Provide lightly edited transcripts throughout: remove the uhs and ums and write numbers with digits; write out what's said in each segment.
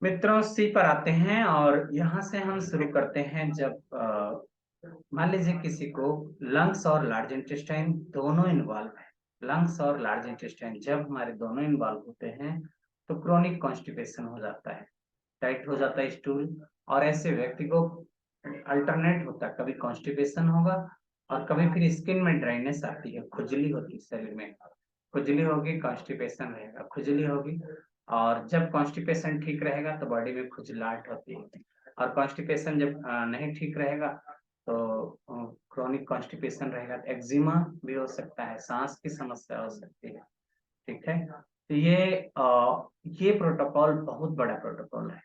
मित्रों, सी पर आते हैं और यहाँ से हम शुरू करते हैं। जब मान लीजिए किसी को लंग्स और लार्ज इंटेस्टाइन दोनों इन्वॉल्व है। लंग्स और लार्ज इंटेस्टाइन जब हमारे दोनों इन्वॉल्व होते हैं तो क्रोनिक कॉन्स्टिपेशन हो जाता है, टाइट हो जाता है स्टूल। और ऐसे व्यक्ति को अल्टरनेट होता है, कभी कॉन्स्टिपेशन होगा और कभी फिर स्किन में ड्राइनेस आती है, खुजली होती है शरीर में। खुजली होगी, कॉन्स्टिपेशन रहेगा, खुजली होगी। और जब कॉन्स्टिपेशन ठीक रहेगा तो बॉडी में खुजलाहट होती है। और कॉन्स्टिपेशन जब नहीं ठीक रहेगा तो क्रोनिक कॉन्स्टिपेशन रहेगा, एक्जिमा भी हो सकता है, सांस की समस्या हो सकती है। ठीक है, तो ये प्रोटोकॉल बहुत बड़ा प्रोटोकॉल है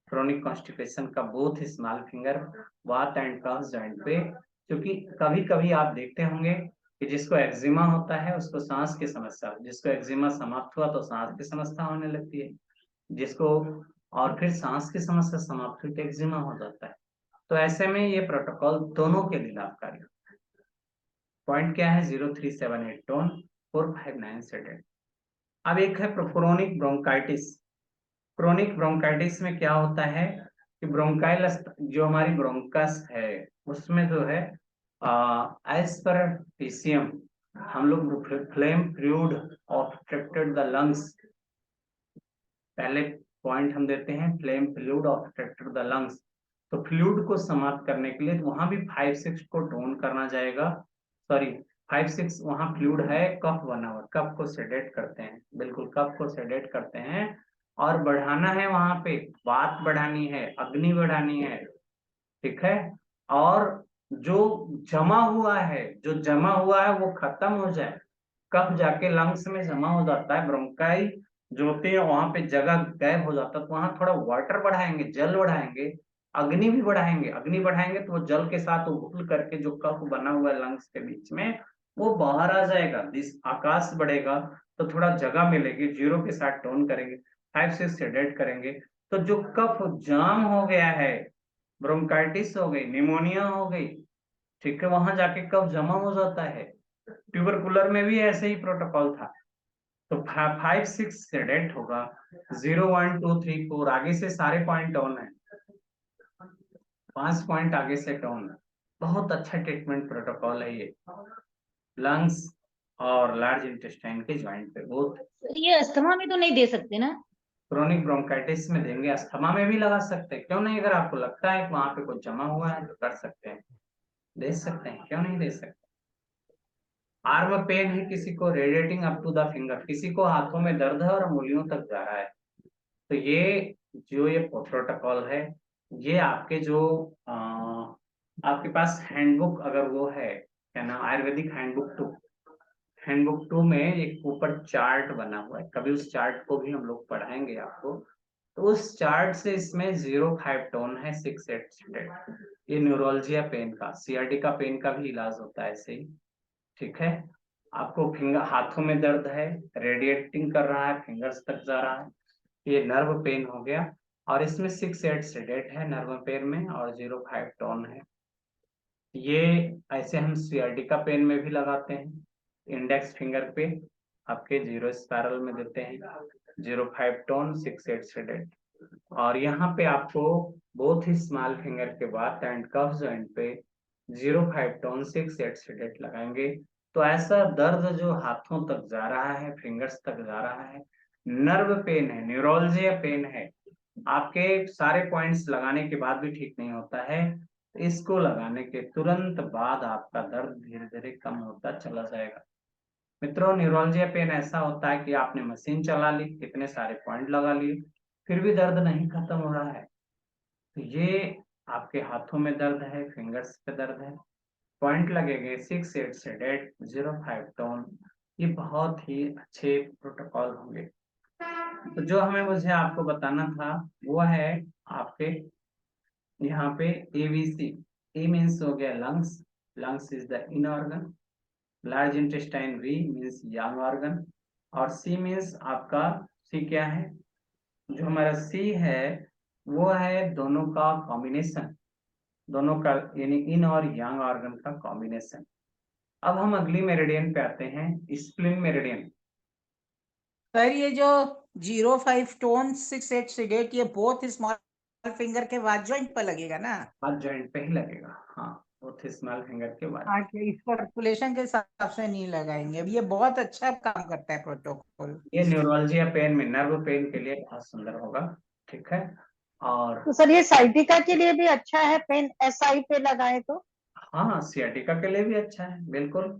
क्रोनिक कॉन्स्टिपेशन का, बोथ स्मॉल फिंगर वात एंड कफ जॉइंट पे। क्योंकि कभी कभी आप देखते होंगे कि जिसको एक्जिमा होता है उसको सांस की समस्या, जिसको एक्जिमा समाप्त हुआ तो सांस की समस्या होने लगती है, जिसको और फिर सांस की समस्या समाप्त हुई तो एक्जिमा हो जाता है। तो ऐसे में ये प्रोटोकॉल दोनों के लिए लाभकारी होता है। पॉइंट क्या है? 0378 टोन, 459 सेडेड। अब एक है क्रोनिक ब्रोंकाइटिस। क्रोनिक ब्रोंकाइटिस में क्या होता है कि ब्रोंकाइल जो हमारी ब्रोंकस है उसमें जो है एज पर पीसीएम हम लोग flame fluid obstructed the lungs. पहले पॉइंट हम देते हैं flame fluid obstructed the lungs. तो फ्लूइड को समाप्त करने के लिए वहां भी 5-6 को टोन करना जाएगा। सॉरी, 5-6 वहां फ्लूइड है, कफ बना हुआ, कफ को सेडेट करते हैं, बिल्कुल कफ को सेडेट करते हैं। और बढ़ाना है वहां पे, बात बढ़ानी है, अग्नि बढ़ानी है। ठीक है, और जो जमा हुआ है वो खत्म हो जाए। कफ जाके लंग्स में जमा हो जाता है, ब्रोंकाई जो होती है वहां पे जगह गायब हो जाता है, तो वहां थोड़ा वाटर बढ़ाएंगे, जल बढ़ाएंगे, अग्नि भी बढ़ाएंगे। अग्नि बढ़ाएंगे तो वो जल के साथ उबल करके जो कफ बना हुआ है लंग्स के बीच में वो बाहर आ जाएगा, आकाश बढ़ेगा तो थोड़ा जगह मिलेगी। 0 के साथ टोन करेंगे, 5 से सेडेट करेंगे। तो जो कफ जाम हो गया है, ब्रोंकाइटिस हो गई, निमोनिया हो गई, ठीक है, वहां जाके कफ जमा हो जाता है। ट्यूबरकुलर में भी ऐसे ही प्रोटोकॉल था। तो 5-6 सेडेट होगा, 0, 1, 2, 3, 4 आगे से सारे पॉइंट ऑन है, 5 पॉइंट आगे से टोन। बहुत अच्छा ट्रीटमेंट प्रोटोकॉल है ये, लंग्स और लार्ज इंटेस्टाइन के ज्वाइंट पे। बहुत ये अस्थमा में तो नहीं दे सकते ना? क्रोनिक ब्रोंकाइटिस में देंगे, अस्थमा में भी लगा सकते हैं, क्यों नहीं? अगर आपको लगता है कि वहां पे कुछ जमा हुआ है तो कर सकते हैं, दे सकते हैं, क्यों नहीं दे सकते। आर्म पेन है किसी को, radiating up to the finger, किसी को हाथों में दर्द है और अंगुलियों तक जा रहा है, तो ये प्रोटोकॉल है। ये आपके जो आपके पास हैंडबुक अगर वो है, क्या नाम, आयुर्वेदिक हैंडबुक 2 में एक ऊपर चार्ट बना हुआ है, कभी उस चार्ट को भी हम लोग पढ़ाएंगे आपको। तो उस चार्ट से इसमें 0-5 टोन है, 6-8 ये न्यूरोलजिया पेन का, सीआरडी का पेन का भी इलाज होता है ऐसे ही। ठीक है, आपको फिंगर हाथों में दर्द है, रेडिएटिंग कर रहा है, फिंगर्स तक जा रहा है, ये नर्व पेन हो गया। और इसमें 6-8 सेडेट है नर्व पेन में और 0-5 टोन है। ये ऐसे हम सीआरडी का पेन में भी लगाते हैं, इंडेक्स फिंगर पे आपके 0 स्पायरल में देते हैं, 0-5 टोन, 6-8 सेडेट। और यहाँ पे आपको बोथ ही स्मॉल फिंगर के बाद एंड कफ जॉइंट पे 0-5 टोन, 6-8 सेडेट लगाएंगे। तो ऐसा दर्द जो हाथों तक जा रहा है, फिंगर्स तक जा रहा है, नर्व पेन है, न्यूरोलजिया पेन है, आपके सारे पॉइंट्स लगाने के बाद भी ठीक नहीं होता है, इसको लगाने के तुरंत बाद आपका दर्द धीरे धीरे कम होता चला जाएगा। मित्रों, न्यूरोलजिया पेन ऐसा होता है कि आपने मशीन चला ली, कितने सारे पॉइंट लगा लिए, फिर भी दर्द नहीं खत्म हो रहा है। तो ये आपके हाथों में दर्द है, फिंगर्स पे दर्द है, पॉइंट लगेंगे 6-8 सेडेट, 0-5 टोन, ये बहुत ही अच्छे प्रोटोकॉल होंगे। तो जो मुझे आपको बताना था वो है आपके यहाँ पे एबीसी। ए मीन्स हो गया lungs, lungs is the in organ, large intestine B means young organ, और सी मीन्स आपका, सी क्या है? जो हमारा सी है वो है दोनों का कॉम्बिनेशन, दोनों का यानी इन और यंग ऑर्गन का कॉम्बिनेशन। अब हम अगली मेरिडियन पे आते हैं, स्प्लिन मेरिडियन। सर ये जो 05 टोन 68 सीडेट, ये बोथ स्मॉल फिंगर के बाद जॉइंट पर लगेगा ना? हाथ जॉइंट पे ही लगेगा, हाँ, बोथ स्मॉल फिंगर के बाद। हाँ, कि इस सर्कुलेशन के हिसाब से नहीं लगाएंगे। अब ये बहुत अच्छा काम करता है प्रोटोकॉल। ये न्यूरोलॉजी या पेन में, नर्व पेन के लिए बहुत सुंदर होगा, ठीक है। और तो सर ये साइटिका के लिए भी अच्छा है, पेन एसआई पे लगाए तो? हाँ, सियाटिका के लिए भी अच्छा है, बिल्कुल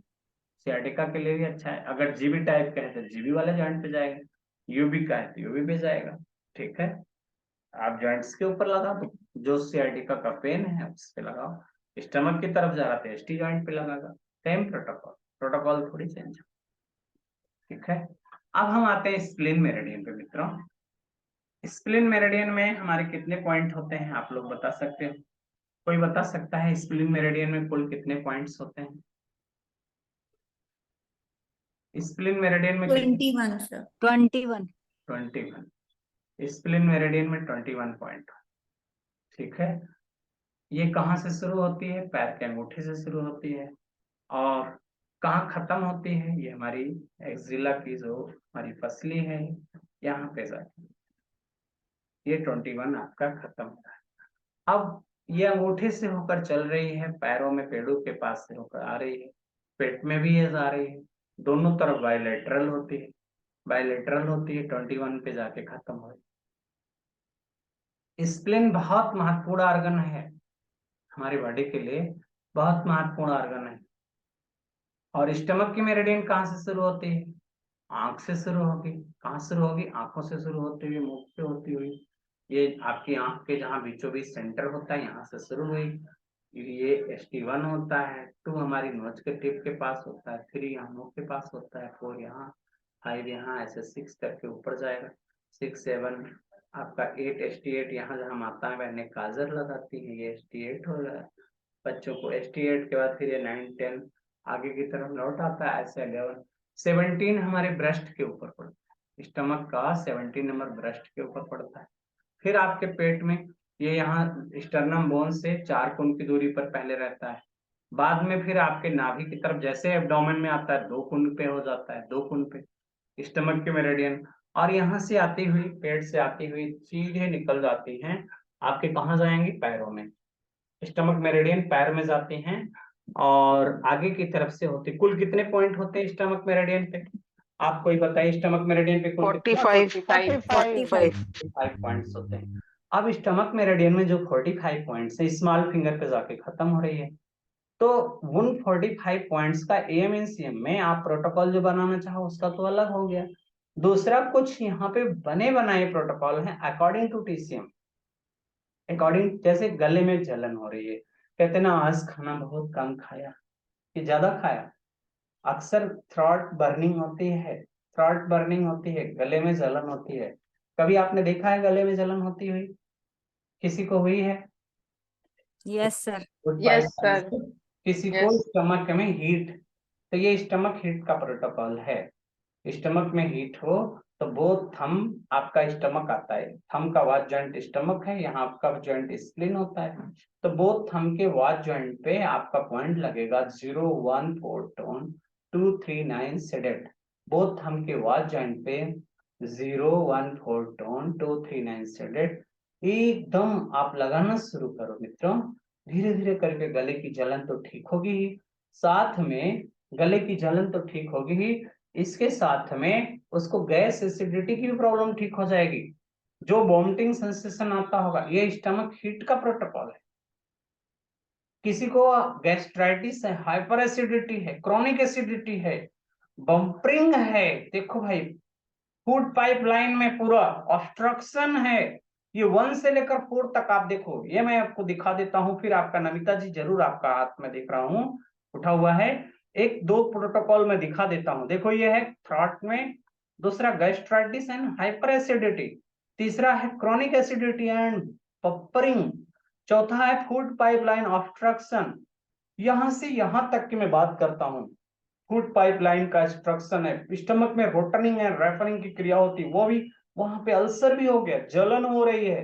सियाटिका के लिए भी अच्छा है। अगर जीबी टाइप का है तो जीबी वाले जॉइंट पे जाएगा, यूबी का है तो यूबी पे जाएगा, ठीक है। आप जॉइंट्स के ऊपर लगा दो, जो सियाटिका का पेन है उस पे लगाओ। स्टमक की तरफ जा रहा था एसटी जॉइंट पे लगागा, सेम प्रोटोकॉल, प्रोटोकॉल थोड़ी चेंज है, ठीक है। अब हम आते हैं स्प्लिन मेरिडियन पे मित्रों। स्प्लिन मेरिडियन में हमारे कितने पॉइंट होते हैं आप लोग बता सकते हो? कोई बता सकता है स्प्लिन मेरिडियन में कुल कितने पॉइंट्स होते हैं? स्प्लिन मेरिडियन में 21 सर। 21। 21। स्प्लिन मेरिडियन में 21 पॉइंट, ठीक है। ये कहाँ से शुरू होती है? पैर के अंगूठे से शुरू होती है। और कहाँ खत्म होती है? ये हमारी एक्सिला की जो हमारी पसली है, यहाँ पे जाती है। ये 21 आपका खत्म होता है। अब ये अंगूठे से होकर चल रही है, पैरों में पेड़ों के पास से होकर आ रही है, पेट में भी ये जा रही है, दोनों तरफ बायलैटरल होती है, बायलैटरल होती है, 21 पे जाके खत्म हो। स्प्लिन बहुत महत्वपूर्ण ऑर्गन है हमारी बॉडी के लिए, बहुत महत्वपूर्ण ऑर्गन है। और स्टमक की मेरिडियन कहाँ से शुरू होती है? आंख से शुरू होगी। कहाँ शुरू होगी? आंखों से शुरू होती हुई मुख पे होती हुई, ये आपकी आंख के जहाँ बीचों बीच सेंटर होता है, यहाँ से शुरू हुई। ये ST1 होता है, 2 हमारी नोज के टिप के पास होता है, 3 यहाँ मुख के पास होता है, 4 यहाँ, 5 यहाँ, ऐसे 6 करके ऊपर जाएगा, 6 7 आपका 8 ST8 यहाँ जहाँ माता है बहने काजर लगाती है, ये ST8 हो गया बच्चों को। ST8 के बाद फिर ये 9 10 आगे की तरफ लौट आता है, ऐसे 11 17 हमारे ब्रेस्ट के ऊपर पड़ता है, स्टमक का 17 नंबर ब्रेस्ट के ऊपर पड़ता है। फिर आपके पेट में ये यहाँ स्टर्नम बोन से 4 कुन की दूरी पर पहले रहता है, बाद में फिर आपके नाभि की तरफ जैसे एब्डोमेन में आता है 2 कुन पे हो जाता है, 2 कुन पे स्टमक की मेरिडियन। और यहाँ से आती हुई, पेट से आती हुई सीधे निकल जाती हैं आपके कहाँ जाएंगी? पैरों में। स्टमक मेरिडियन पैर में जाते हैं और आगे की तरफ से होते। कुल कितने पॉइंट होते हैं स्टमक मेरिडियन पे? आप कोई बताइए, स्टमक मेरिडियन पे कुल 45 45 पॉइंट्स होते हैं। अब स्टमक मेरिडियन में जो 45 पॉइंट्स है स्मॉल फिंगर पे जाके खत्म हो रही है, तो उन 45 पॉइंट्स का AM&CM में आप प्रोटोकॉल जो बनाना चाहो उसका तो अलग हो गया। दूसरा कुछ यहाँ पे बने बनाए प्रोटोकॉल हैं अकॉर्डिंग टू TCM। अकॉर्डिंग, जैसे गले में जलन हो रही है, कहते ना आज खाना बहुत कम खाया कि ज्यादा खाया। अक्सर थ्रॉट बर्निंग होती है, थ्रॉट बर्निंग होती है, गले में जलन होती है। कभी आपने देखा है गले में जलन होती हुई? किसी को हुई है? Yes sir. Yes sir. किसी को स्टमक में हीट, तो ये स्टमक हीट का प्रोटोकॉल है। स्टमक में हीट हो तो बोथ थम, आपका स्टमक आता है, थम का वाच जॉइंट स्टमक है, यहाँ आपका जॉइंट स्प्लिन होता है, तो बोथ थम के वाच जॉइंट पे आपका पॉइंट लगेगा 014 टोन 239 सेडेट। बोथ थम के वाच जॉइंट पे 014 टोन 239 सेडेट। एकदम आप लगाना शुरू करो मित्रों, धीरे धीरे करके गले की जलन तो ठीक होगी ही, साथ में गले की जलन तो ठीक होगी ही, इसके साथ में उसको गैस एसिडिटी की भी प्रॉब्लम ठीक हो जाएगी, जो वॉमिटिंग सेंसेशन आता होगा। ये स्टमक हीट का प्रोटोकॉल है। किसी को गैस्ट्राइटिस है, हाइपर एसिडिटी है, क्रोनिक एसिडिटी है, बम्परिंग है, देखो भाई फूड पाइपलाइन में पूरा ऑब्स्ट्रक्शन है, ये 1 से लेकर 4 तक आप देखो, ये मैं आपको दिखा देता हूं, फिर आपका नमिता जी जरूर, आपका हाथ में दिख रहा हूं उठा हुआ है, एक दो प्रोटोकॉल में दिखा देता हूं। देखो ये है थ्रॉट में, दूसरा गैस्ट्राइटिस एंड हाइपर एसिडिटी, तीसरा है क्रोनिक एसिडिटी एंड पपरिंग, चौथा है फूड पाइपलाइन ऑब्स्ट्रक्शन। यहां से यहां तक की मैं बात करता हूं, फूड पाइपलाइन का स्ट्रक्शन है, स्टमक में रोटनिंग एंड रेफरिंग की क्रिया होती है, वो भी, वहां पे अल्सर भी हो गया, जलन हो रही है,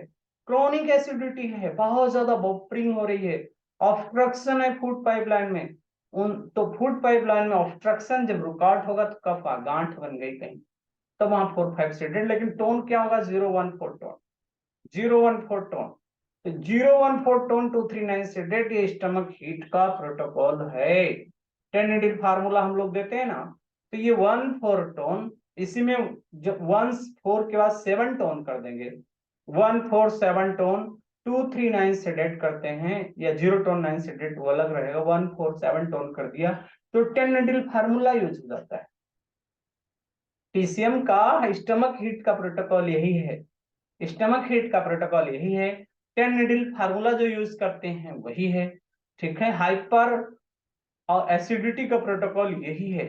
क्रोनिक एसिडिटी है, बहुत ज्यादा बफरिंग हो रही है, ऑब्स्ट्रक्शन है फूड पाइपलाइन में। उन तो फूड पाइपलाइन में ऑब्स्ट्रक्शन जब रुकावट होगा तो कफ गांठ बन गई कहीं, तो वहां 4-5 सीडेड, लेकिन टोन क्या होगा 014 टोन, 014 टोन। तो 014 टोन 239 सीडेड ये स्टमक हीट का प्रोटोकॉल है। 10 नीडल फार्मूला हम लोग देते हैं ना, तो ये 14 टोन, इसी में जब 14 के बाद 7 टोन कर देंगे, 147 टोन 239 सेडेट करते हैं, या 029 सेडेट वो अलग रहेगा, 147 टोन कर दिया तो 10 नीडल फार्मूला यूज हो जाता है। टीसीएम का स्टमक हीट का प्रोटोकॉल यही है, स्टमक हीट का प्रोटोकॉल यही है, 10 नीडल फार्मूला जो यूज करते हैं वही है, ठीक है। हाइपर और एसिडिटी का प्रोटोकॉल यही है।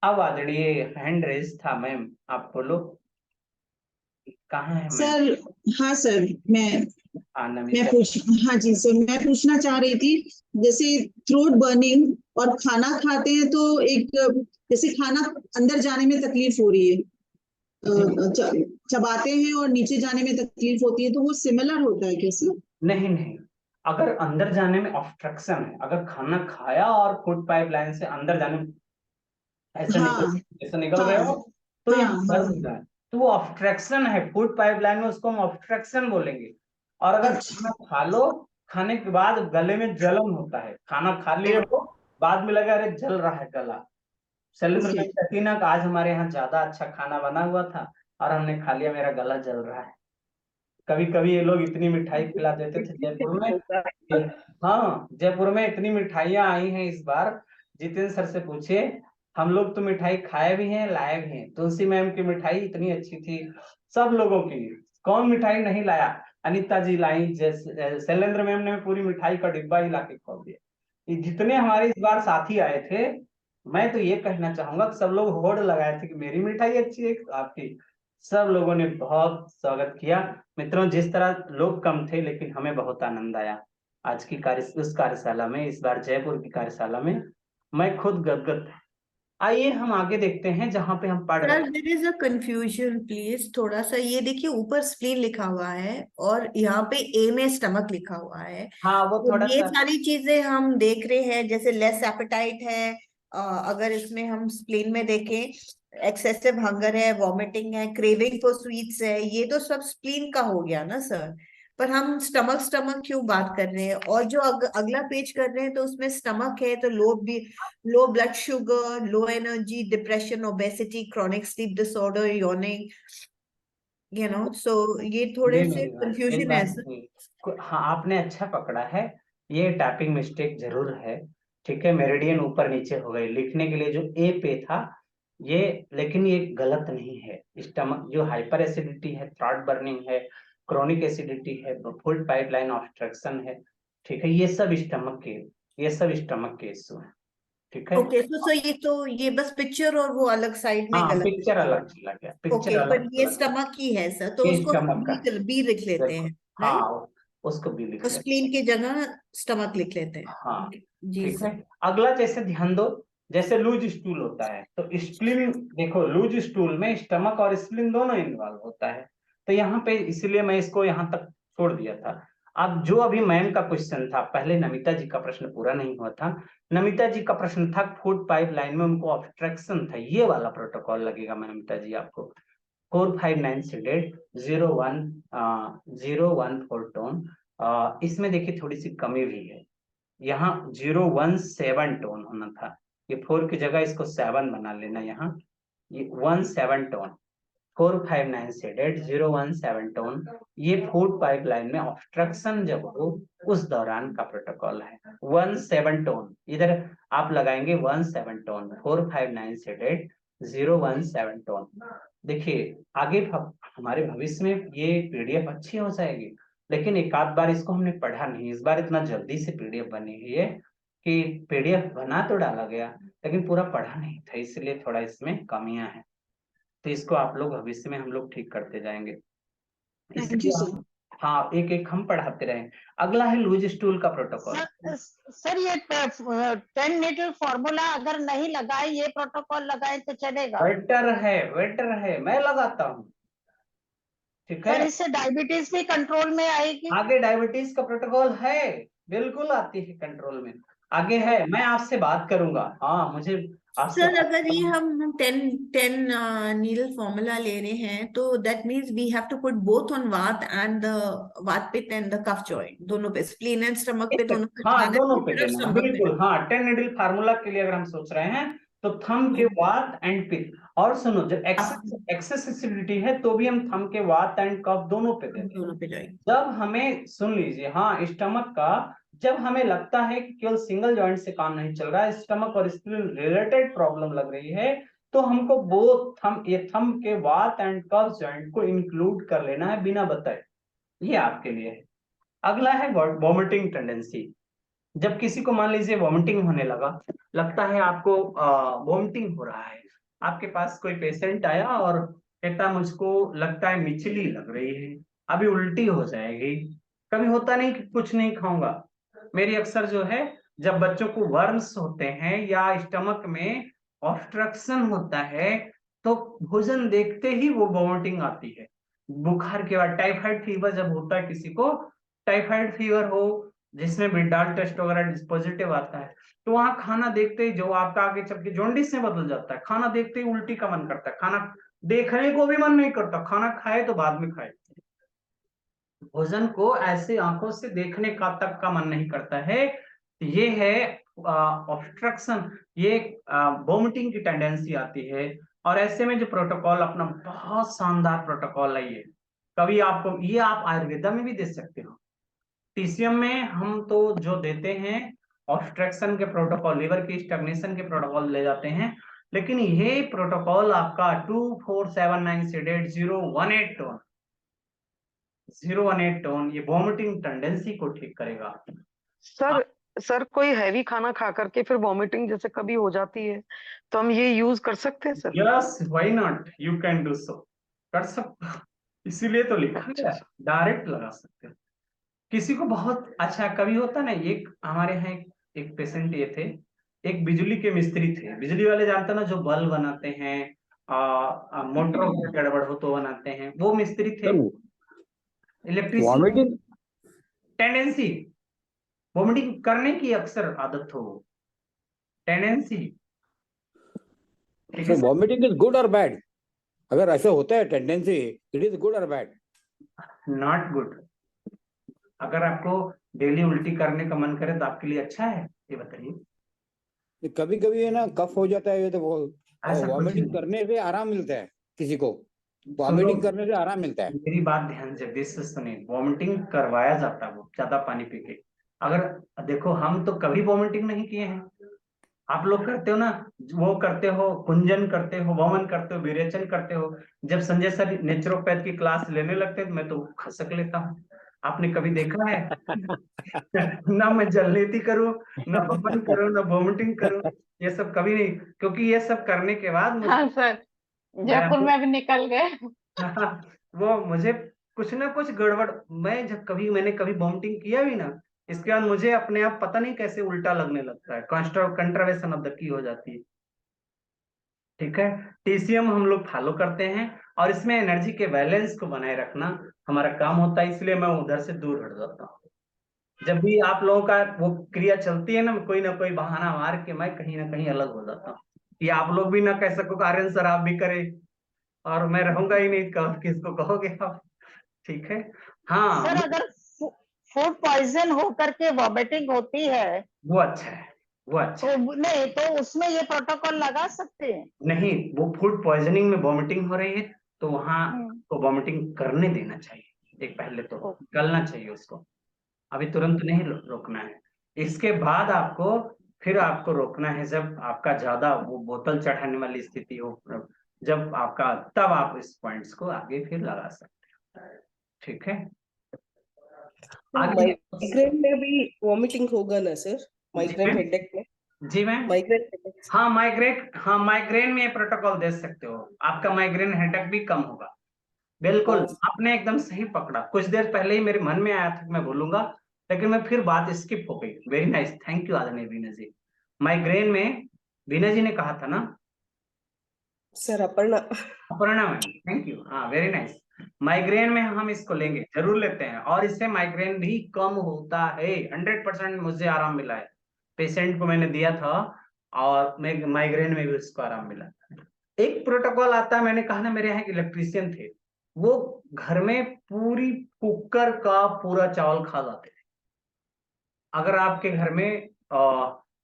अब आदरणीय हैंड रेज था मैम, आप बोलो कहाँ है मैम? सर हाँ सर, मैं नमिता। हाँ जी सर, मैं पूछना चाह रही थी, जैसे थ्रोट बर्निंग और खाना खाते हैं तो एक, जैसे खाना अंदर जाने में तकलीफ हो रही है, चबाते हैं और नीचे जाने में तकलीफ होती है, तो वो सिमिलर होता है क्या सर? नहीं नहीं, अगर अंदर जाने में ऑब्स्ट्रक्शन है, अगर खाना खाया और फूड पाइपलाइन से अंदर जाने में ऐसे निकल रहे हो, तो ये दर्द होता है, तो वो ऑब्स्ट्रक्शन है फूड पाइपलाइन में, उसको हम ऑब्स्ट्रक्शन बोलेंगे। और अगर खाना खा लो, खाने के बाद गले में जलन होता है, खाना खा लिए हो बाद में लगा अरे जल रहा है गला, शैलेंद्र मैम कहती ना कि आज हमारे यहाँ ज्यादा अच्छा खाना बना हुआ था और हमने खा लिया, मेरा गला जल रहा है। कभी कभी ये लोग इतनी मिठाई खिला देते थे जयपुर में, हाँ जयपुर में इतनी मिठाइयां आई हैं इस बार, जितेंद्र सर से पूछिए, हम लोग तो मिठाई खाए भी हैं लाए भी हैं। तुलसी मैम की मिठाई इतनी अच्छी थी सब लोगों की, कौन मिठाई नहीं लाया, अनिता जी लाई, जैसे शैलेंद्र मैम ने पूरी मिठाई का डिब्बा ही ला के खोल दिया। ये जितने हमारे इस बार साथी आए थे, मैं तो ये कहना चाहूंगा कि सब लोग होड़ लगाए थे कि मेरी मिठाई अच्छी है आपकी, सब लोगों ने बहुत स्वागत किया। मित्रों जिस तरह लोग कम थे लेकिन हमें बहुत आनंद आया आज की उस कार्यशाला में, इस बार जयपुर की कार्यशाला में मैं खुद गदगद था। आइए हम आगे देखते हैं जहां पे हम पढ़ रहे सर हैं। There is a confusion please, थोड़ा सा ये देखिए, ऊपर स्प्लीन लिखा हुआ है और यहाँ पे ए में स्टमक लिखा हुआ है। हाँ वो तो थोड़ा ये सा सारी चीजें हम देख रहे हैं, जैसे लेस एपेटाइट है, अगर इसमें हम स्प्लीन में देखें, एक्सेसिव हंगर है, वॉमिटिंग है, क्रेविंग फॉर स्वीट्स है, ये तो सब स्प्लीन का हो गया ना सर। पर हम स्टमक स्टमक क्यों बात कर रहे हैं? और जो अगला पेज कर रहे हैं तो उसमें स्टमक है तो low blood sugar, low energy, depression, obesity, chronic sleep disorder, yawning, सो ये थोड़े नहीं से मेरी बात, एक कंफ्यूजन है बात सर। नहीं, हाँ आपने अच्छा पकड़ा है, ये टाइपिंग मिस्टेक जरूर है, ठीक है। मेरिडियन ऊपर नीचे हो गई, लिखने के लिए जो ए पे था ये, लेकिन ये गलत नहीं है। स्टमक जो हाइपर एसिडिटी है, थ्रॉट बर्निंग है, क्रोनिक एसिडिटी है, फूड पाइपलाइन ऑब्स्ट्रक्शन है, ठीक है, ये सब स्टमक के इश्यू है, ठीक है। ओके, तो ये बस पिक्चर और वो अलग साइड में हाँ गलत पिक्चर है। अलग चला गया, पिक्चर ओके, पर अलग ये चला गया, स्टमक ही है सर, तो ये उसको स्टमक का बी लिख लेते देखो, हैं, राइट? हाँ उसको भी लिख और लेते स्प्लीन की जगह स्टमक लिख लेते हैं। हाँ जी ठीक है। सर। अगला जैसे ध्यान दो, जैसे लूज स्टूल होता है तो स्प्लीन, देखो लूज स्टूल में स्टमक और स्प्लीन दोनों इन्वॉल्व होता है, तो यहाँ पे इसलिए मैं इसको यहाँ तक छोड़ दिया था। अब जो अभी मैम का क्वेश्चन था, पहले नमिता जी का प्रश्न पूरा नहीं हुआ था, नमिता जी का प्रश्न था फूड पाइपलाइन में उनको ऑब्स्ट्रक्शन था, ये वाला प्रोटोकॉल लगेगा नमिता जी आपको, 459 सीडेड 014 टोन। इसमें देखिए थोड़ी सी कमी भी है, यहाँ 017 टोन होना था, ये 4 की जगह इसको 7 बना लेना, यहाँ ये 17 टोन, 459 सीडेड 017 टोन, ये फूड पाइपलाइन में ऑब्स्ट्रक्शन जब हो उस दौरान का प्रोटोकॉल है। 17 टोन इधर आप लगाएंगे, 17 टोन 459 सीडेड 017 टोन। देखिए आगे हमारे भविष्य में ये पीडीएफ अच्छी हो जाएगी, लेकिन एक आध बार इसको हमने पढ़ा नहीं, इस बार इतना जल्दी से पीडीएफ बनी हुई है कि पीडीएफ बना तो डाला गया लेकिन पूरा पढ़ा नहीं था, इसलिए थोड़ा इसमें कमियां हैं, तो इसको आप लोग भविष्य में हम लोग ठीक करते जाएंगे। Thank you sir. हाँ एक एक हम पढ़ाते रहेंगे। अगला है लूज स्टूल का प्रोटोकॉल। सर ये 10 नीडल फॉर्मूला अगर नहीं लगाए, ये प्रोटोकॉल लगाए तो चलेगा? वेटर है, मैं लगाता हूँ, ठीक सर है। इससे डायबिटीज भी कंट्रोल में आएगी? आगे डायबिटीज का प्रोटोकॉल है, बिल्कुल आती है कंट्रोल में, आगे है, मैं आपसे बात करूंगा, हाँ मुझे सर अगर ये हम 10 नीडल फॉर्मूला ले रहे हैं तो that means we have to put both on vata and the vata pitta and the cough joint, दोनों पे, स्प्लीन एंड स्टमक पे दोनों पे हाँ लगाना है, दोनों पे फिर देना, stomach पे। बिल्कुल हाँ। 10 नीडल फार्मूला के लिए अगर हम सोच रहे हैं तो थंब के वात एंड पित्त, और सुनो जब एक्सेस एसिडिटी है तो भी हम थंब के वात एंड कफ दोनों पे देते हैं। दोनों पे जाएंगे। जब हमें, सुन लीजिए, हाँ स्टमक का, जब हमें लगता है कि केवल सिंगल जॉइंट से काम नहीं चल रहा है, स्टमक और स्प्लीन रिलेटेड प्रॉब्लम लग रही है, तो हमको बोथ थंब के वात एंड कफ जॉइंट को इंक्लूड कर लेना है बिना बताए। ये आपके लिए है। अगला है वॉमिटिंग टेंडेंसी। जब किसी को मान लीजिए वॉमिटिंग होने लगता है, आपको वॉमिटिंग हो रहा है, आपके पास कोई पेशेंट आया और कहता मुझको लगता है मिचली लग रही है, अभी उल्टी हो जाएगी, कभी होता नहीं कि कुछ नहीं खाऊंगा। मेरी अक्सर जो है, जब बच्चों को वर्म्स होते हैं या स्टमक में ऑब्स्ट्रक्शन होता है, तो भोजन देखते ही वो वॉमिटिंग आती है। बुखार के बाद टाइफाइड फीवर जब होता है किसी को, टाइफाइड फीवर हो जिसमें विडाल टेस्ट वगैरह पॉजिटिव आता है, तो वहां खाना देखते ही, जो आपका आगे चल के जॉन्डिस में बदल जाता है, खाना देखते ही उल्टी का मन करता है, खाना देखने को भी मन नहीं करता, खाना खाए तो बाद में खाए, भोजन को ऐसे आंखों से देखने का तक का मन नहीं करता है। ये है ऑब्स्ट्रक्शन, ये वोमिटिंग की टेंडेंसी आती है। और ऐसे में जो प्रोटोकॉल अपना बहुत शानदार प्रोटोकॉल है, ये कभी आपको, ये आप आयुर्वेदा में भी दे सकते हो। टीसीएम में हम तो जो देते हैं ऑब्स्ट्रक्शन के प्रोटोकॉल, लिवर की स्टैग्नेशन के प्रोटोकॉल ले जाते हैं, लेकिन ये प्रोटोकॉल आपका 2479 सेडेट 018 टोन 018 टोन ये वॉमिटिंग टेंडेंसी को ठीक करेगा। सर कोई हैवी खाना खा करके फिर वॉमिटिंग जैसे कभी हो जाती है, तो हम ये यूज कर सकते हैं sir? Yes, why not, you can do so, कर सकते हो, इसीलिए तो लिखा है, डायरेक्ट लगा सकते हो। किसी को बहुत अच्छा कभी होता ना, एक हमारे यहाँ एक पेशेंट ये थे, एक बिजली के मिस्त्री थे, बिजली वाले जानते ना, जो बल्ब बनाते हैं, मोटरों की गड़बड़ हो तो बनाते हैं, वो मिस्त्री थे। इलेक्ट्रिसिटी टेंडेंसी, वॉमिटिंग करने की अक्सर आदत हो, टेंडेंसी। ठीक है सर, वॉमिटिंग इज गुड और बैड? अगर ऐसा होता है टेंडेंसी, इट इज गुड और बैड? Not good. अगर आपको डेली उल्टी करने का मन करे तो आपके लिए अच्छा है, ये बताइए। कभी कभी है ना कफ हो जाता है, तो वो ऐसा कुछ वॉमिटिंग नहीं। करने से आराम मिलता है किसी को, सुनो, वॉमिटिंग करने से आराम मिलता है। मेरी बात ध्यान से सुनिए, वॉमिटिंग करवाया जाता है वो ज्यादा पानी पी के। अगर देखो, हम तो कभी वॉमिटिंग नहीं किए हैं, आप लोग करते हो ना, वो करते हो, कुंजन करते हो, वमन करते हो, विरेचन करते हो। जब संजय सर नेचुरोपैथ की क्लास लेने लगते हैं, मैं तो खसक लेता हूँ। आपने कभी देखा है? ना मैं जलनेती करूं, ना वमन करूं, ना वॉमिटिंग करूं, ये सब कभी नहीं, क्योंकि ये सब करने के बाद हाँ सर, जयपुर में भी निकल गए। वो मुझे कुछ ना कुछ गड़बड़, मैंने कभी वॉमिटिंग किया भी ना, इसके बाद मुझे अपने आप पता नहीं कैसे उल्टा लगने लगता है, कंट्रावेशन ऑफ द की हो जाती है। ठीक है, टीसीएम हम लोग फॉलो करते हैं, और इसमें एनर्जी के बैलेंस को बनाए रखना हमारा काम होता है, इसलिए मैं उधर से दूर हट जाता हूँ। जब भी आप लोगों का वो क्रिया चलती है ना कोई बहाना मार के मैं कहीं ना कहीं अलग हो जाता हूँ, कि आप लोग भी ना कह सको आर्यन सर आप भी करे, और मैं रहूंगा ही नहीं, किसको कहोगे आप। ठीक है, हाँ सर अगर फूड पॉइजन हो करके वॉमिटिंग होती है वो अच्छा है, वो अच्छा है। तो नहीं, तो उसमें ये प्रोटोकॉल लगा सकते हैं? नहीं, वो फूड पॉइजनिंग में वॉमिटिंग हो रही है तो वहां को वॉमिटिंग करने देना चाहिए, एक पहले तो निकलना चाहिए उसको, अभी तुरंत नहीं रोकना है। इसके बाद आपको रोकना है जब आपका ज्यादा वो बोतल चढ़ाने वाली स्थिति हो, जब आपका, तब आप इस पॉइंट्स को आगे फिर लगा सकते हैं। ठीक है, आगे माइग्रेन में भी वॉमिटिंग होगा ना सर? माइग्रेन हेडेक में? जी मैम, माइग्रेन हेडेक, हाँ माइग्रेन में प्रोटोकॉल दे सकते हो, आपका माइग्रेन हेडेक भी कम होगा। बिल्कुल, आपने एकदम सही पकड़ा, कुछ देर पहले ही मेरे मन में आया था मैं बोलूंगा, लेकिन मैं फिर बात स्किप हो गई। वेरी नाइस, थैंक यू आदरणीय वीना जी। माइग्रेन में वीना जी ने कहा था ना, sir Aparna ma'am, thank you, हाँ वेरी नाइस। माइग्रेन में हम इसको लेंगे, जरूर लेते हैं, और इससे माइग्रेन भी कम होता है, 100% मुझे आराम मिला है। पेशेंट को मैंने दिया था और माइग्रेन में भी उसको आराम मिला। एक प्रोटोकॉल आता है, मैंने कहा ना मेरे यहाँ एक इलेक्ट्रीशियन थे, वो घर में पूरी कुकर का पूरा चावल खा जाते थे। अगर आपके घर में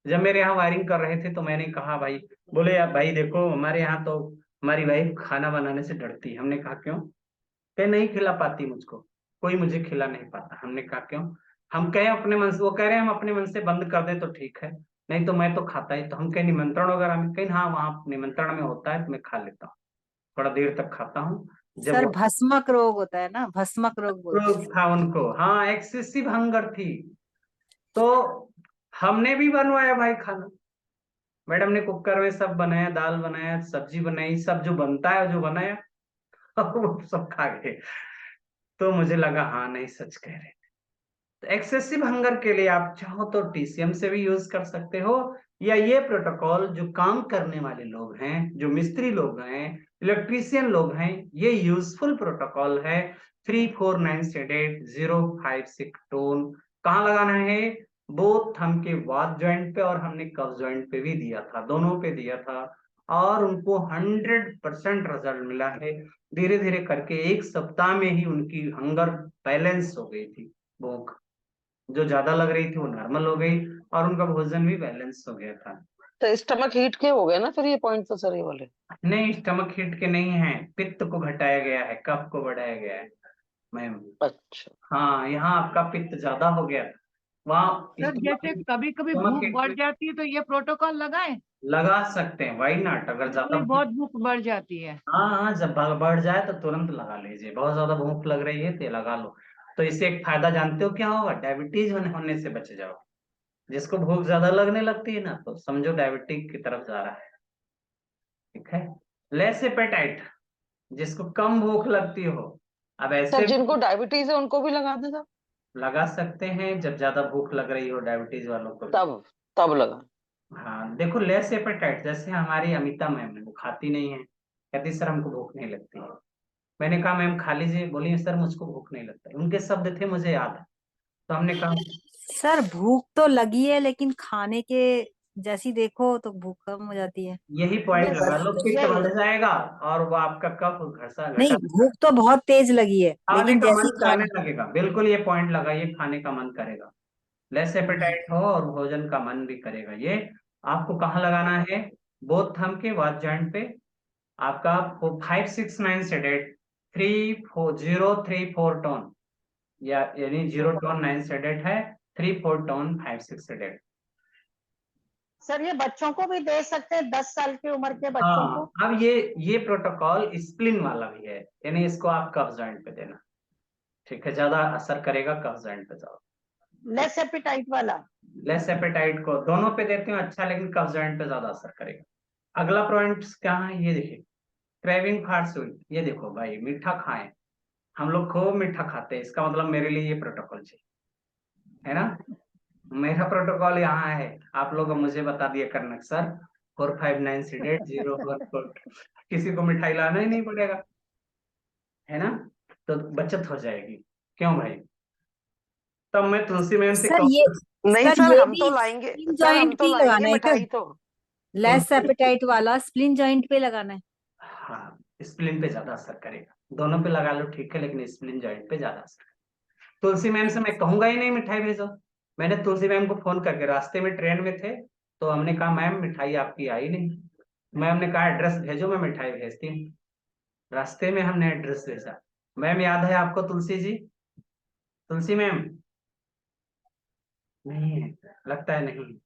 जब मेरे यहाँ वायरिंग कर रहे थे तो मैंने कहा भाई, बोले यार भाई देखो हमारे यहाँ तो हमारी वाइफ खाना बनाने से डरती है। हमने कहा क्यों? कहे नहीं खिला पाती मुझको, कोई मुझे खिला नहीं पाता। हमने कहा क्यों? हम कहे अपने मन से, वो कह रहे हैं हम अपने मन से बंद कर दें तो ठीक है, नहीं तो मैं तो खाता ही। तो हम कहे निमंत्रण वगैरह में, कहीं हाँ वहाँ निमंत्रण में होता है तो मैं खा लेता हूँ, थोड़ा देर तक खाता हूँ। जब सर वो भस्मक रोग होता है ना, भस्मक रोग बोलते हैं। था उनको, हाँ एक्सेसिव हंगर थी, तो हमने भी बनवाया भाई खाना। मैडम ने कुकर में सब बनाया, दाल बनाया, सब्जी बनाई, सब जो बनता है जो बनाया वो सब खा गए। तो मुझे लगा हाँ नहीं सच कह रहे। तो एक्सेसिव हंगर के लिए आप चाहो तो TCM से भी यूज कर सकते हो, या ये प्रोटोकॉल जो काम करने वाले लोग हैं, जो मिस्त्री लोग हैं, इलेक्ट्रीशियन लोग हैं, ये यूजफुल प्रोटोकॉल है। 34988 टोन कहाँ लगाना है? बोथ थंब के वाद ज्वाइंट पे और हमने कफ ज्वाइंट पे भी दिया था, दोनों पे दिया था, और उनको 100% रिजल्ट मिला है। धीरे धीरे करके 1 सप्ताह में ही उनकी हंगर बैलेंस हो गई थी, भूख जो ज्यादा लग रही थी वो नॉर्मल हो गई, और उनका भोजन भी बैलेंस हो गया था। तो स्टमक हीट के हो गए ना फिर ये पॉइंट तो सर ये वाले? नहीं स्टमक हिट के नहीं है, पित्त को घटाया गया है, कफ को बढ़ाया गया है मैम। अच्छा। हाँ यहाँ आपका पित्त ज्यादा हो गया, वहाँ सर जैसे कभी कभी भूख बढ़ जाती है तो ये प्रोटोकॉल लगाएं? लगा सकते हैं, वाई नॉट। अगर ज्यादा बहुत भूख बढ़ जाती है। हाँ हाँ जब बढ़ जाए तो तुरंत लगा लीजिए। बहुत ज्यादा भूख लग रही है तो ये लगा लो। तो इससे एक फायदा जानते हो क्या होगा? डायबिटीज होने से बच जाओ। जिसको भूख ज्यादा लगने लगती है ना, तो समझो डायबिटीज की तरफ जा रहा है। ठीक है। लेस एपेटाइट, जिसको कम भूख लगती हो, अब सर ऐसे जिनको डायबिटीज है उनको भी लगा दे सर? लगा सकते हैं जब ज्यादा भूख लग रही हो डायबिटीज वालों को। तब लगा। हाँ देखो लेस एपेटाइट, जैसे हमारी अमिता मैम है, वो खाती नहीं है, कहती सर हमको भूख नहीं लगती है। मैंने कहा मैम खा लीजिए, बोली सर मुझको भूख नहीं लगता है। उनके शब्द थे मुझे याद है। तो हमने कहा सर भूख तो लगी है लेकिन खाने के जैसी देखो तो भूख कम हो जाती है। यही पॉइंट लगा लो, पित्त यही बढ़ जाएगा और वो आपका कफ घटा नहीं, घटा भूख तो बहुत तेज लगी है खाने लेकिन का मन जैसी करने खाना लगेगा। बिल्कुल ये पॉइंट लगाइए, खाने का मन करेगा। लेस एपेटाइट हो और भोजन का मन भी करेगा। ये आपको कहाँ लगाना है? बोथ थंब के वाद जॉइंट पे। आपका 569 सेडेड 3034 टोन, या यानी 0 टोन 9 सेडेड है, 34 टोन 56 सेडेड। सर ये बच्चों को भी दे सकते हैं, 10 साल की उम्र के बच्चों को? हाँ अब ये प्रोटोकॉल स्प्लिन वाला भी है, यानी इसको आप कफ जॉइंट पे देना। ठीक है, ज्यादा असर करेगा कफ जॉइंट पे जाओ। लेस एपिटाइट वाला? लेस एपेटाइट को दोनों पे देते हो अच्छा, लेकिन कफ जॉइंट पे ज्यादा असर करेगा। अगला पॉइंट क्या है ये देखिए, क्रेविंग फॉर स्वीट। ये देखो भाई मीठा खाएं, हम लोग खूब मीठा खाते हैं, इसका मतलब मेरे लिए ये प्रोटोकॉल चाहिए, है ना। मेरा प्रोटोकॉल यहाँ है, आप लोग मुझे बता दिए करनक सर 459 सीडेड 014, किसी को मिठाई लाना ही नहीं पड़ेगा, है ना, तो बचत हो जाएगी। क्यों भाई? तब मैं तुलसी मैम से सर कहूँ, ये नहीं सर सर ये हम भी तो लाएंगे, स्प्लिन सर हम जॉइंट तो पे लाएंगे लगाना है क्या? मिठाई तो। लेस एपेटाइट वाला स्प्लिन जॉइंट पे लगाना है? हाँ स्प्लिन पे ज्यादा असर करेगा। दोनों पे लगा लो ठीक है, लेकिन स्प्लिन जॉइंट पे ज्यादा असर। तुलसी मैम से मैं कहूंगा ही नहीं मिठाई भेजो। मैंने तुलसी मैम को फोन करके, रास्ते में ट्रेन में थे, तो हमने कहा मैम मिठाई आपकी आई नहीं। मैम ने कहा एड्रेस भेजो मैं मिठाई भेजती हूँ। रास्ते में हमने एड्रेस भेजा। मैम याद है आपको तुलसी जी? तुलसी मैम नहीं है, लगता है नहीं।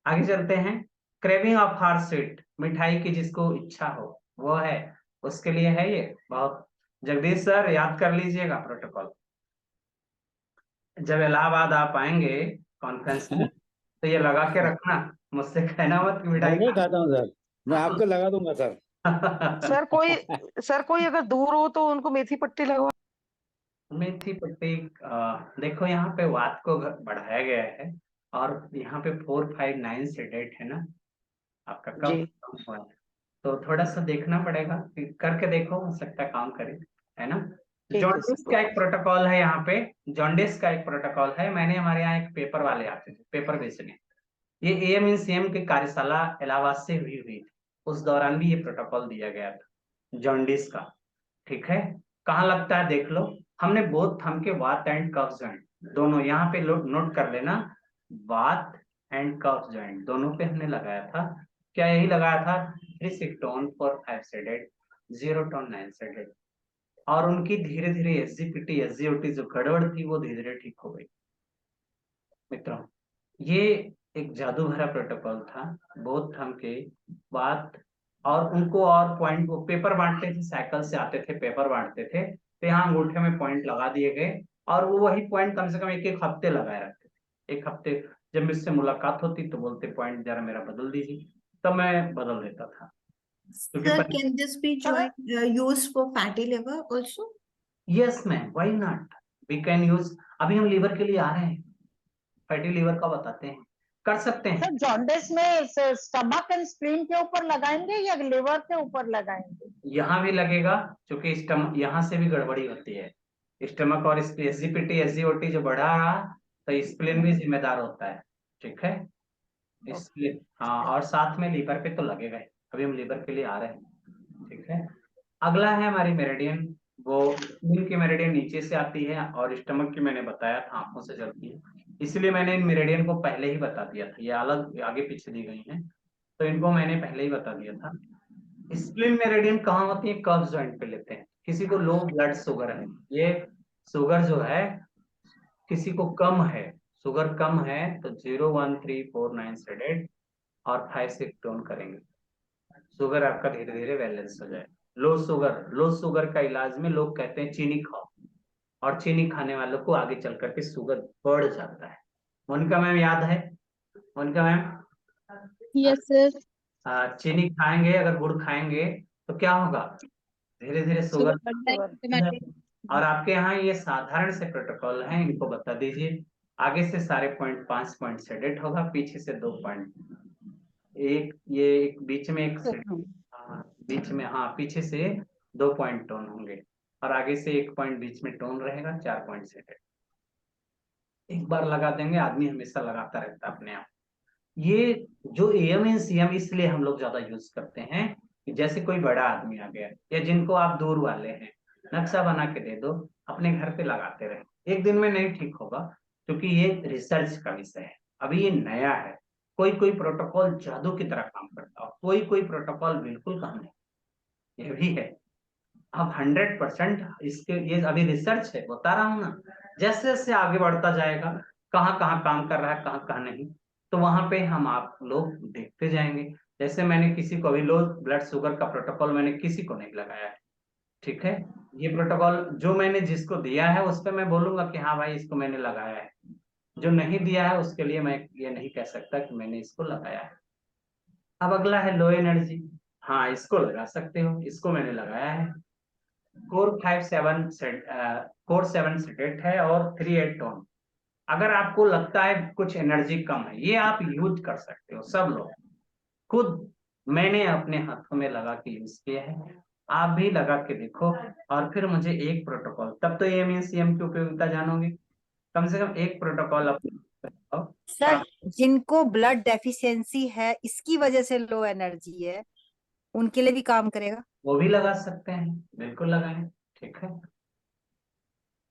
आगे चलते हैं। क्रेविंग ऑफ हार्ट स्वीट, मिठाई की जिसको इच्छा हो वो है, उसके लिए है ये बहुत। जगदीश सर याद कर लीजिएगा प्रोटोकॉल, जब इलाहाबाद आप आएंगे कॉन्फ्रेंस में तो ये लगा के रखना, मुझसे कहना मत कि मैं मिठाई नहीं खाता हूँ सर, मैं आपको लगा दूंगा सर। सर कोई अगर दूर हो तो उनको मेथी पट्टी लगवा। मेथी पट्टी देखो यहाँ पे वात को बढ़ाया गया है, और यहाँ पे 459 सेडेड है ना, आपका जी कफ कम हुआ है, तो थोड़ा सा देखना पड़ेगा, करके देखो, हो सकता है काम करे, है ना। ठीक है जॉन्डिस सर। का एक प्रोटोकॉल है यहाँ पे, जॉन्डिस का एक प्रोटोकॉल है। मैंने हमारे यहाँ एक पेपर वाले आते थे पेपर बेचने, ये AMNCM के कार्यशाला इलाहाबाद से हुई थी, उस दौरान भी ये प्रोटोकॉल दिया गया था जॉन्डिस का। ठीक है, कहाँ लगता है देख लो, हमने बोथ थंब के वात एंड कफ जॉइंट दोनों यहाँ पे नोट कर लेना, वात एंड कफ जॉइंट दोनों पे हमने लगाया था। क्या यही लगाया था? 3 सिक्टोन फॉर 5 सेडेड, 0 टोन 9 सेडेड, और उनकी धीरे धीरे SGPT SGOT जो गड़बड़ थी वो धीरे धीरे ठीक हो गई। मित्रों, ये एक जादू भरा प्रोटोकॉल था, बोथ थंब के वात, और उनको और पॉइंट वो पेपर बांटते थे, साइकिल से आते थे पेपर बांटते थे, तो यहाँ अंगूठे में पॉइंट लगा दिए गए, और वो वही पॉइंट कम से कम एक हफ्ते लगाए रखते थे। एक हफ्ते जब मुझसे मुलाकात होती तो बोलते पॉइंट जरा मेरा बदल दीजिए, तो मैं बदल देता था। Sir, can this be used for fatty liver also? Yes ma'am, why not, we can use. अभी हम लीवर के लिए आ रहे हैं, फैटी लीवर का बताते हैं, कर सकते हैं। सर जॉन्डिस में स्टमक एंड स्प्लीन के ऊपर लगाएंगे या लिवर के ऊपर लगाएंगे? यहाँ भी लगेगा, क्योंकि स्टमक यहाँ से भी गड़बड़ी होती है, स्टमक और SGPT SGOT जो बढ़ा रहा तो स्प्लीन भी जिम्मेदार होता है। ठीक है, इसलिए हाँ, और साथ में लीवर पे तो लगेगा ही, अभी हम लीवर के लिए आ रहे हैं। ठीक है, अगला है हमारी मेरिडियन, वो स्प्लीन की मेरिडियन नीचे से आती है, और स्टमक की मैंने बताया था आंखों से चलती है, इसलिए मैंने इन मेरिडियन को पहले ही बता दिया था, ये अलग आगे पीछे दी गई हैं, तो इनको मैंने पहले ही बता दिया था। स्प्लीन मेरिडियन कहाँ होती है? कफ जॉइंट पे लेते हैं। किसी को लो ब्लड शुगर है, ये शुगर जो है किसी को कम है, शुगर कम है तो 0 1 3 4 9 सेडेड और 5 6 टोन करेंगे, शुगर आपका धीरे धीरे बैलेंस हो जाए। लो शुगर का इलाज में लोग कहते हैं चीनी खाओ, और चीनी खाने वालों को आगे चल करके शुगर बढ़ जाता है। मोनिका मैम याद है? Monica ma'am, yes sir. चीनी खाएंगे, अगर गुड़ खाएंगे तो क्या होगा? धीरे धीरे शुगर। और आपके यहाँ ये साधारण से प्रोटोकॉल है, इनको बता दीजिए। आगे से सारे पॉइंट 5 पॉइंट सेडेड होगा, पीछे से 2 पॉइंट, एक ये एक बीच में एक बीच में, हाँ पीछे से 2 पॉइंट टोन होंगे, और आगे से 1 पॉइंट बीच में टोन रहेगा, 4 पॉइंट सेडेड। एक बार लगा देंगे, आदमी हमेशा लगाता रहता है अपने आप। ये जो AMNCM इसलिए हम लोग ज्यादा यूज करते हैं कि जैसे कोई बड़ा आदमी आ गया, या जिनको आप दूर वाले हैं, नक्शा बना के दे दो, अपने घर पे लगाते रहे। एक दिन में नहीं ठीक होगा, क्योंकि ये रिसर्च का विषय है, अभी ये नया है। कोई कोई प्रोटोकॉल जादू की तरह काम करता है, कोई कोई प्रोटोकॉल बिल्कुल काम नहीं, ये भी है। अब 100% इसके, ये अभी रिसर्च है, बता रहा हूँ ना, जैसे जैसे आगे बढ़ता जाएगा, कहाँ कहाँ काम कर रहा है, कहाँ कहाँ नहीं, तो वहां पे हम आप लोग देखते जाएंगे। जैसे मैंने किसी को अभी लो ब्लड शुगर का प्रोटोकॉल मैंने किसी को नहीं लगाया है। ठीक है, ये प्रोटोकॉल जो मैंने जिसको दिया है उस पर मैं बोलूंगा कि हाँ भाई इसको मैंने लगाया है, जो नहीं दिया है उसके लिए मैं ये नहीं कह सकता कि मैंने इसको लगाया है। अब अगला है लो एनर्जी, हाँ इसको लगा सकते हो, इसको मैंने लगाया है। कोर 7 सेडेड है और 3 8 टोन। अगर आपको लगता है कुछ एनर्जी कम है, ये आप यूज कर सकते हो सब लोग, खुद मैंने अपने हाथों में लगा के यूज किया है, आप भी लगा के देखो, और फिर मुझे एक प्रोटोकॉल, तब तो AMNCM की उपयोगिता जानोगे। कम से कम एक प्रोटोकॉल अपने सर जिनको ब्लड डेफिशिएंसी है इसकी वजह से लो एनर्जी है, उनके लिए भी काम करेगा? वो भी लगा सकते हैं, बिल्कुल लगाएं। ठीक है,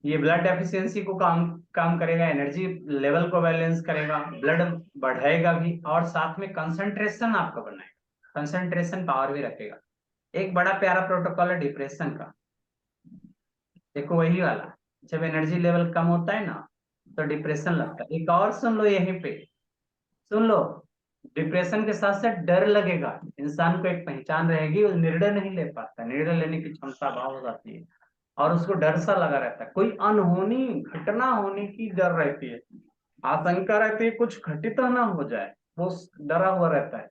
ये ब्लड डेफिशिएंसी को काम करेगा, एनर्जी लेवल को बैलेंस करेगा, ब्लड बढ़ाएगा भी, और साथ में कंसंट्रेशन आपका बनाएगा, कंसंट्रेशन पावर भी रखेगा। एक बड़ा प्यारा प्रोटोकॉल है डिप्रेशन का, देखो वही वाला, जब एनर्जी लेवल कम होता है ना तो डिप्रेशन लगता है। एक और सुन लो, यहीं पे सुन लो, डिप्रेशन के साथ साथ डर लगेगा, इंसान को एक पहचान रहेगी, वो निर्णय नहीं ले पाता, निर्णय लेने की क्षमता अभाव हो जाती है, और उसको डर सा लगा रहता है, कोई अनहोनी घटना होने की डर रहती है, आशंका रहती है कुछ घटित ना हो जाए, वो डरा हुआ रहता है।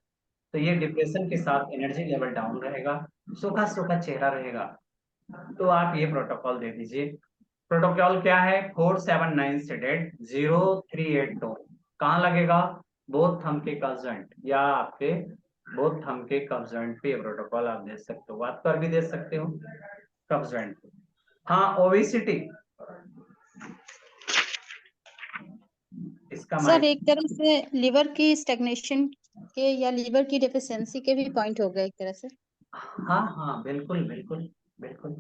तो ये डिप्रेशन के साथ एनर्जी लेवल डाउन रहेगा, सूखा सूखा चेहरा रहेगा, तो आप ये प्रोटोकॉल दे दीजिए। प्रोटोकॉल क्या है? 4 7 9 सेडेड, 0 3 8 टोन। कहाँ लगेगा? बोथ थंब के कफ जॉइंट, या आपके बोथ थंब के कफ जॉइंट पे प्रोटोकॉल आप दे सकते हो, बात पर भी दे सकते हो कफ जॉइंट। हाँ ओबेसिटी, इसका सर एक तरह से लिवर की स्टेग्नेशन के या लिवर की डेफिशिएंसी के भी पॉइंट हो गए एक तरह से। हाँ हाँ बिल्कुल बिल्कुल बिल्कुल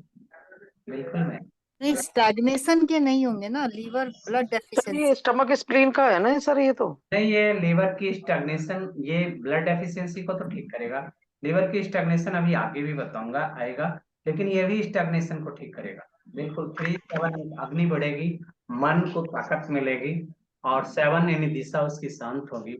बिल्कुल मैम। नहीं, स्टैग्नेशन के नहीं होंगे ना, लीवर ब्लड सर डेफिशिएंसी। ये स्टमक स्प्लीन का है ना सर, ये तो नहीं, ये लीवर की स्टैग्नेशन, ये ब्लड डेफिशिएंसी को तो ठीक करेगा। लीवर की स्टैग्नेशन अभी आगे भी बताऊंगा, आएगा, लेकिन ये भी स्टैग्नेशन को ठीक करेगा। बिल्कुल 3-7 अग्नि बढ़ेगी, मन को ताकत मिलेगी, और 7 यानी दिशा उसकी शांत होगी,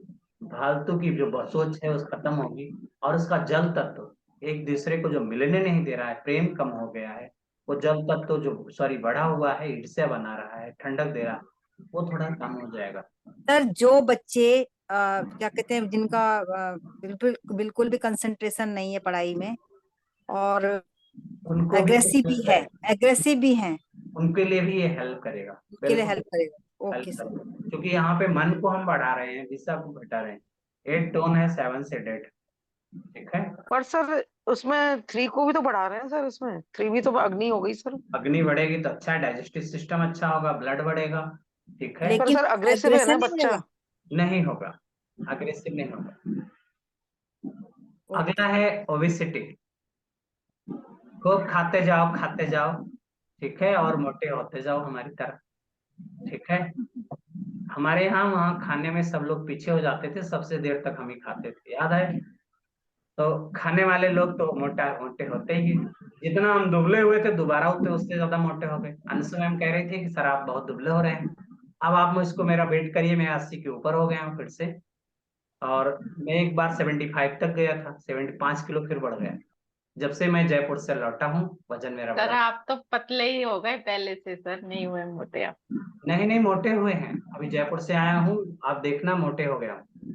फालतू की जो सोच है उस खत्म होगी, और उसका जल तत्व एक दूसरे को जो मिलने नहीं दे रहा है, प्रेम कम हो गया है, वो जल तत्व जो सॉरी बढ़ा हुआ है, ईर्ष्या बना रहा है, ठंडक दे रहा है, वो थोड़ा कम हो जाएगा। सर जो बच्चे क्या कहते हैं, जिनका बिल्कुल बिल्कुल भी कंसंट्रेशन नहीं है पढ़ाई में, और उनको एग्रेसिव भी हैं, उनके लिए भी ये हेल्प करेगा, उनके लिए बिल्कुल हेल्प करेगा। Help okay sir. करेगा, क्योंकि यहाँ पे मन को हम बढ़ा रहे हैं, दिशा को घटा रहे हैं। 8 टोन है 7 से डेड, ठीक है। पर सर उसमें 3 को भी तो बढ़ा रहे हैं सर, इसमें 3 भी तो अग्नि हो गई सर। अग्नि बढ़ेगी तो अच्छा है, डाइजेस्टिव सिस्टम अच्छा होगा, ब्लड बढ़ेगा, ठीक है। पर लेकिन सर अग्रेसिव है ना aggression नहीं बच्चा। रहेगा। नहीं होगा, अग्रेसिव नहीं होगा। अगला है ओबेसिटी। खूब खाते जाओ, ठीक है, और मोटे होते जाओ हमारी तरह, ठीक है। हमारे यहाँ वहाँ खाने में सब लोग पीछे हो जाते थे, सबसे देर तक हम ही खाते थे, याद है। तो खाने वाले लोग तो मोटे होते ही हैं। जितना हम दुबले हुए थे, दोबारा उतने उससे ज्यादा मोटे हो गए। अंशु मैम कह रही थी कि सर आप बहुत दुबले हो रहे हैं। अब आप मुझको मेरा वेट करिए, मैं 80 के ऊपर हो गया हूँ फिर से, और मैं एक बार 75 तक गया था, 75 किलो फिर बढ़ गया। जब से मैं जयपुर से लौटा हूँ वजन मेरा सर बढ़ा। आप तो पतले ही हो गए पहले से, सर नहीं हुए मोटे आप। नहीं नहीं, मोटे हुए हैं, अभी जयपुर से आया हूँ, आप देखना मोटे हो गया हूँ।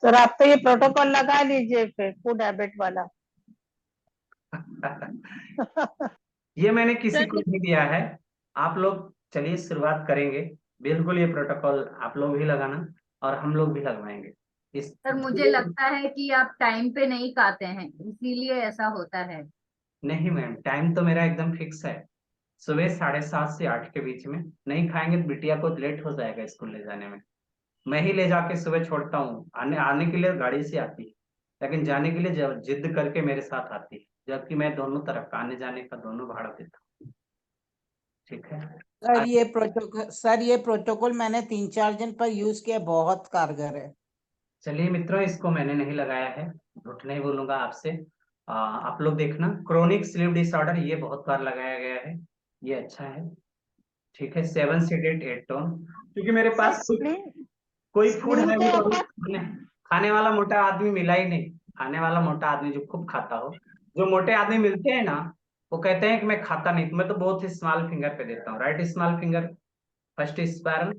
सर आप तो ये प्रोटोकॉल लगा लीजिए फिर, फूड हैबिट वाला। ये मैंने किसी को नहीं दिया है, आप लोग चलिए शुरुआत करेंगे। बिल्कुल ये प्रोटोकॉल आप लोग भी लगाना, और हम लोग भी लगवाएंगे इस। सर मुझे लगता है कि आप टाइम पे नहीं खाते हैं, इसीलिए ऐसा होता है। नहीं मैम, टाइम तो मेरा एकदम फिक्स है, सुबह 7:30 से 8 के बीच में। नहीं खाएंगे तो बिटिया को लेट हो जाएगा स्कूल ले जाने में। मैं ही ले जाके सुबह छोड़ता हूँ, आने के लिए गाड़ी से आती है, लेकिन जाने के लिए जिद करके मेरे साथ आती है, जबकि मैं दोनों तरफ का आने जाने का दोनों भाड़ा देता हूँ, ठीक है। सर ये प्रोटोकॉल मैंने 3-4 जन पर यूज किया, बहुत कारगर है। चलिए मित्रों, इसको मैंने नहीं लगाया है, झूठ नहीं बोलूंगा आपसे। आप लोग देखना, क्रोनिक स्लीप डिसऑर्डर ये बहुत बार लगाया गया है, ये अच्छा है, ठीक है। 7 से 8 टोन, क्योंकि मेरे पास कोई फूड स्प्लीन के हैबिट ऊपर खाने वाला मोटा आदमी मिला ही नहीं। खाने वाला मोटा आदमी जो खूब खाता हो, जो मोटे आदमी मिलते हैं ना, वो कहते हैं कि मैं खाता नहीं, तो मैं तो बहुत ही स्मॉल फिंगर पे देता हूँ, right small finger first spiral,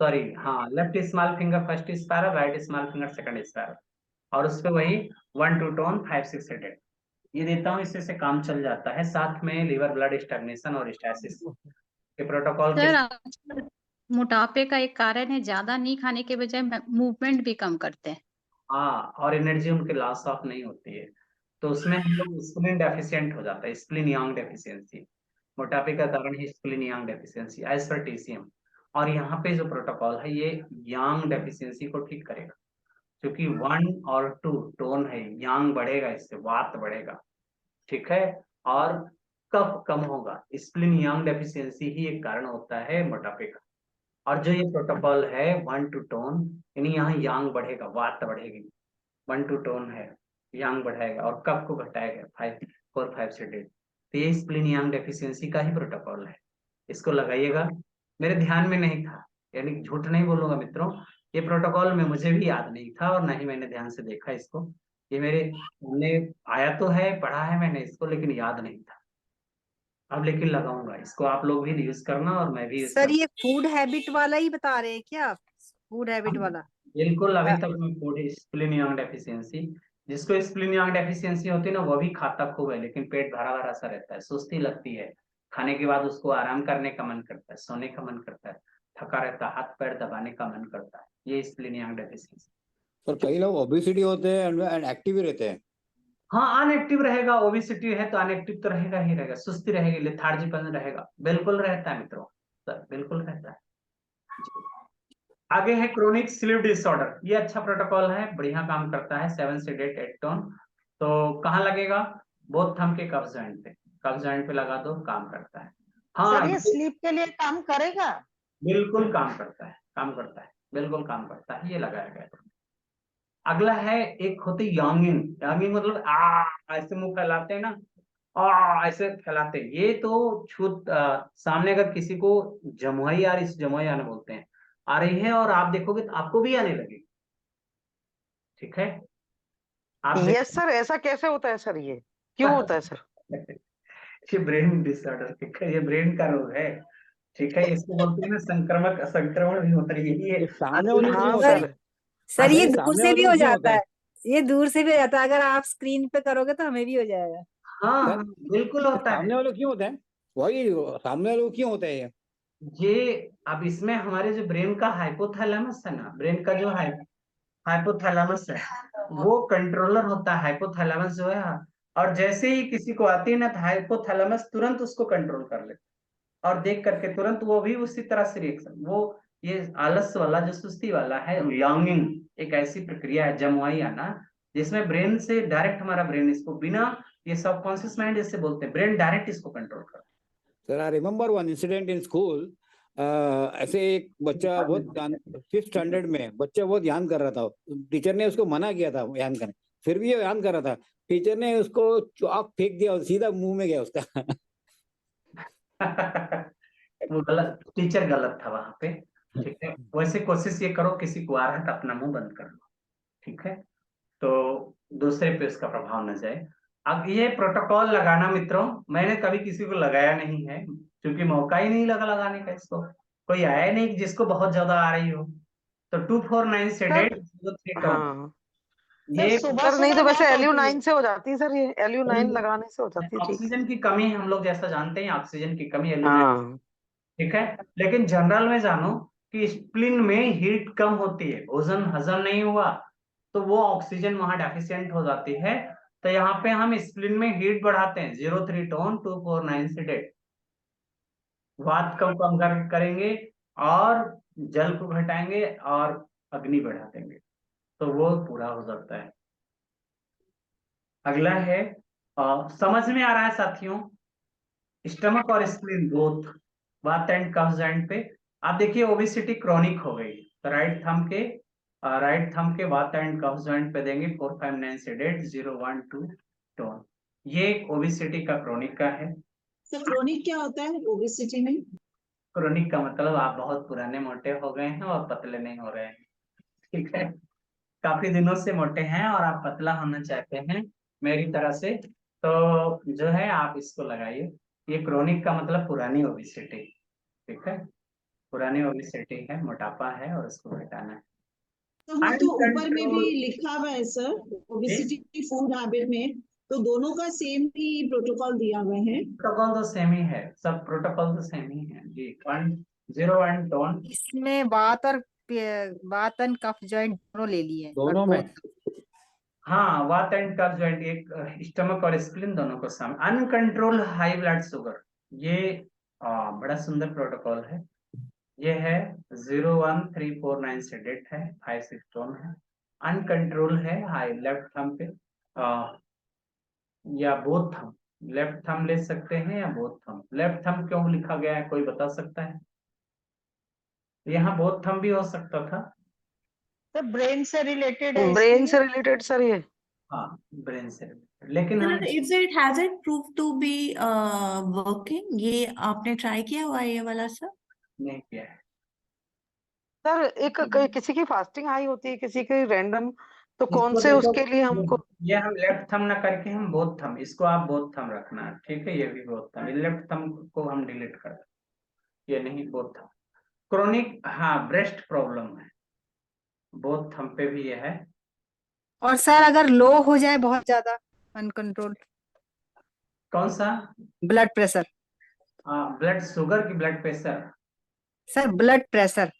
sorry हाँ, left small finger first spiral, right small finger second spiral, और उस पे वही 1-2 टोन 5, 6, 8 ये देता हूँ। इससे से काम चल जाता है, साथ में लीवर ब्लड स्टैग्नेशन और स्टैसिस के प्रोटोकॉल के। सर आजकल मोटापे का एक कारण है, ज्यादा नहीं खाने के बजाय मूवमेंट भी कम करते हैं। हाँ, और एनर्जी उनके लॉस ऑफ नहीं होती है, तो उसमें हम लोग स्प्लिन डेफिशिएंट हो जाता है, स्प्लिन यांग डेफिशिएंसी। मोटापे का कारण है स्प्लिन यांग डेफिशिएंसी एज पर TCM। और यहाँ पे जो प्रोटोकॉल है ये यांग डेफिशिएंसी को ठीक करेगा, क्योंकि 1 और 2 टोन है, यांग बढ़ेगा, इससे वात बढ़ेगा, ठीक है, और कफ कम होगा। स्प्लिन यांग डेफिशिएंसी ही एक कारण होता है मोटापे का। और जो ये प्रोटोकॉल है 1-2 टोन, यानी यहाँ यांग बढ़ेगा, वात बढ़ेगी, 1-2 टोन है, यांग बढ़ाएगा और कफ को घटाएगा 4-5 से 8। तो ये स्प्लिन यांग डेफिशिएंसी का ही प्रोटोकॉल है, इसको लगाइएगा। मेरे ध्यान में नहीं था, यानी झूठ नहीं बोलूंगा मित्रों, ये प्रोटोकॉल में मुझे भी याद नहीं था, और ना ही मैंने ध्यान से देखा इसको। ये मेरे सामने आया तो है, पढ़ा है मैंने इसको, लेकिन याद नहीं था। अब लेकिन लगाऊंगा इसको, आप लोग भी यूज करना और मैं भी यूज सर करूंगा। ये फूड हैबिट वाला ही बता रहे हैं क्या आप? फूड हैबिट वाला? बिल्कुल, अभी अ, तक मैं फूड स्प्लिन यांग डेफिशिएंसी, जिसको स्प्लिन यांग डेफिशिएंसी होती है ना, वो भी खाता खूब है, लेकिन पेट भरा भरा सा रहता है, सुस्ती लगती है, खाने के बाद उसको आराम करने का मन करता है, सोने का मन करता है, थका रहता है, हाथ पैर दबाने का मन करता है, ये स्प्लिन यांग डेफिशिएंसी। पर कई लोग ओबेसिटी होते हैं एंड एक्टिव ही रहते हैं। हाँ, अनएक्टिव रहेगा, ओबेसिटी है तो अनएक्टिव तो रहेगा ही रहेगा, सुस्ती रहेगी, लेथार्जीपन रहेगा, बिल्कुल रहता है मित्रों, सर बिल्कुल रहता है। आगे है क्रोनिक स्लीप डिसऑर्डर। ये अच्छा प्रोटोकॉल है, बढ़िया काम करता है, 7 सेडेट 8 टोन। तो कहाँ लगेगा? बोथ थंब के कफ जॉइंट पे, कफ जॉइंट पे लगा दो, काम करता है। हाँ सर ये स्लीप के लिए काम करेगा? बिल्कुल काम करता है, काम करता है, बिल्कुल काम करता है, ये लगाया गया है। अगला है, एक होती यांगिंग। यांगिंग मतलब ऐसे मुंह फैलाते हैं ना, ऐसे फैलाते हैं। ये तो छूत सामने अगर किसी को जमुआई आ रही, जमुआई आने बोलते हैं, आ रही है और आप देखोगे तो आपको भी आने लगेगी। ठीक है, आप यस सर, ऐसा कैसे होता है सर? ये क्यों होता है सर? ये ब्रेन डिसऑर्डर, ठीक है, ये ब्रेन का रोग है। ठीक है, इसको बोलते हैं ना संक्रमक, संक्रमण भी होता है ये ये सामने वाले को क्यों हाँ होता है? सर। सर ये अरे दूर सामने से वाले भी को हो क्यों होता जाता है? है, ये दूर से भी हो जाता है। अगर आप स्क्रीन पे करोगे तो हमें भी हो जाएगा। हाँ सर, हाँ, बिल्कुल होता है। सामने वाले को क्यों होता है? वही सामने वाले को क्यों होता है ये? ये अब इसमें हमारे जो ब्रेन का हाइपोथैलेमस है ना, ब्रेन का जो हाइपोथैलेमस है, वो कंट्रोलर होता है। हाइपोथैलेमस जो है, और जैसे ही किसी को आती है ना, तो हाइपोथैलेमस तुरंत उसको कंट्रोल कर लेता, और देख करके तुरंत वो भी उसी तरह से रिएक्शन। वो ये आलस वाला, जो सुस्ती वाला है, यांगिंग एक ऐसी प्रक्रिया है, जमुआई आना, जिसमें ब्रेन से डायरेक्ट, हमारा ब्रेन इसको बिना, ये सबकॉन्शियस माइंड जिससे बोलते हैं, ब्रेन डायरेक्ट इसको कंट्रोल करता है। Sir I remember one incident in school. ऐसे एक बच्चा बहुत 5th स्टैंडर्ड में बच्चा बहुत ध्यान कर रहा था। टीचर ने उसको मना किया था ध्यान करने, फिर भी ये ध्यान कर रहा था। टीचर ने उसको चॉक फेंक दिया और सीधा मुंह में गया उसका। वो गलत, टीचर गलत था वहां पे। ठीक है, वैसे कोशिश ये करो, किसी को आ रहा है तो अपना मुंह बंद कर लो। ठीक है, तो दूसरे पे उसका प्रभाव न जाए। अब ये प्रोटोकॉल लगाना मित्रों, मैंने कभी किसी को लगाया नहीं है, क्योंकि मौका ही नहीं लगा लगाने का। इसको कोई आया ही नहीं जिसको बहुत ज्यादा आ रही हो। तो 249 से सर 3 टोन, हाँ ये सुबह सर, नहीं तो सुबह वैसे बहुत होती है। LU9 से हो जाती है सर, ये LU9 लगाने से हो जाती है। ठीक है। ऑक्सीजन की कमी हम लोग जैसा जानते हैं, ऑक्सीजन की कमी एल्यूमिनाइट। हाँ ठीक है, लेकिन जनरल में जानो कि स्प्लिन में हीट कम होती है, भोजन हजम नहीं हुआ तो वो ऑक्सीजन वहां डेफिशिएंट हो जाती है। तो यहाँ पे हम स्प्लिन में हीट बढ़ाते हैं, 03 टोन 249 से डेट, वात को कम करेंगे और जल को घटाएंगे और अग्नि बढ़ा देंगे, तो वो पूरा हो जाता है। अगला है, समझ में आ रहा है साथियों? स्टमक और स्प्लीन बोथ, वात एंड कफ जॉइंट पे। आप देखिए ओबेसिटी क्रॉनिक हो गई, तो राइट थंब के वात एंड कफ जॉइंट पे देंगे 459 से डेट 012 टोन। ये ओबेसिटी का क्रॉनिक का है। सर क्रोनिक क्या होता है ओबेसिटी में? क्रॉनिक का मतलब आप बहुत पुराने मोटे हो गए हैं और पतले नहीं हो रहे हैं। ठीक है, काफी दिनों से मोटे हैं और आप पतला होना चाहते हैं मेरी तरह से, तो जो है आप इसको लगाइए। ये क्रोनिक का मतलब पुरानी ओबेसिटी। ठीक है, पुरानी ओबेसिटी है, मोटापा है और उसको घटाना है। तो वो तो ऊपर में भी अनकंट्रोल, लिखा हुआ है सर, ओबेसिटी फूड हैबिट में, तो दोनों का सेम ही प्रोटोकॉल दिया हुआ है। प्रोटोकॉल तो सेम ही है, सब प्रोटोकॉल तो सेम ही है जी। 101 टोन, इसमें बात एंड कफ जॉइंट दोनों ले लिए हैं, दोनों में। हाँ, वात एंड कफ जॉइंट, एक स्टमक और स्प्लिन दोनों को सामने। अनकंट्रोल हाई ब्लड शुगर, ये बड़ा सुंदर प्रोटोकॉल है। ये है 01349 से डेट है, 5-6 टोन है। अनकंट्रोल है हाई, लेफ्ट थंब पे या बोथ थंब, लेफ्ट थंब ले सकते हैं या बोथ थंब। लेफ्ट थंब क्यों लिखा गया है, कोई बता सकता है? यहाँ बोथ थंब भी हो सकता था। तो ब्रेन से रिलेटेड है ब्रेन इसलिए। से रिलेटेड सर ये। हाँ, ब्रेन से related, लेकिन हम has it proved to be working? ये आपने ट्राई किया हुआ है ये वाला सर? नहीं किया है। सर किसी की फास्टिंग हाई होती है, किसी की रैंडम, तो कौन इसको से देखो, उसके लिए हमको? ये हम लेफ्ट थंब ना करके हम बोथ थंब, इसको आप बोथ थंब रखना। ठीक है, ये भी बोथ थंब, लेफ्ट थंब को हम डिलीट कर दें, ये नहीं बोथ थंब। क्रोनिक, हाँ, ब्रेस्ट प्रॉब्लम है, बोथ थंब पे भी ये है। और सर अगर लो हो जाए बहुत ज्यादा, अनकंट्रोल कौन सा? Blood pressure. ब्लड शुगर की blood pressure? Sir blood pressure.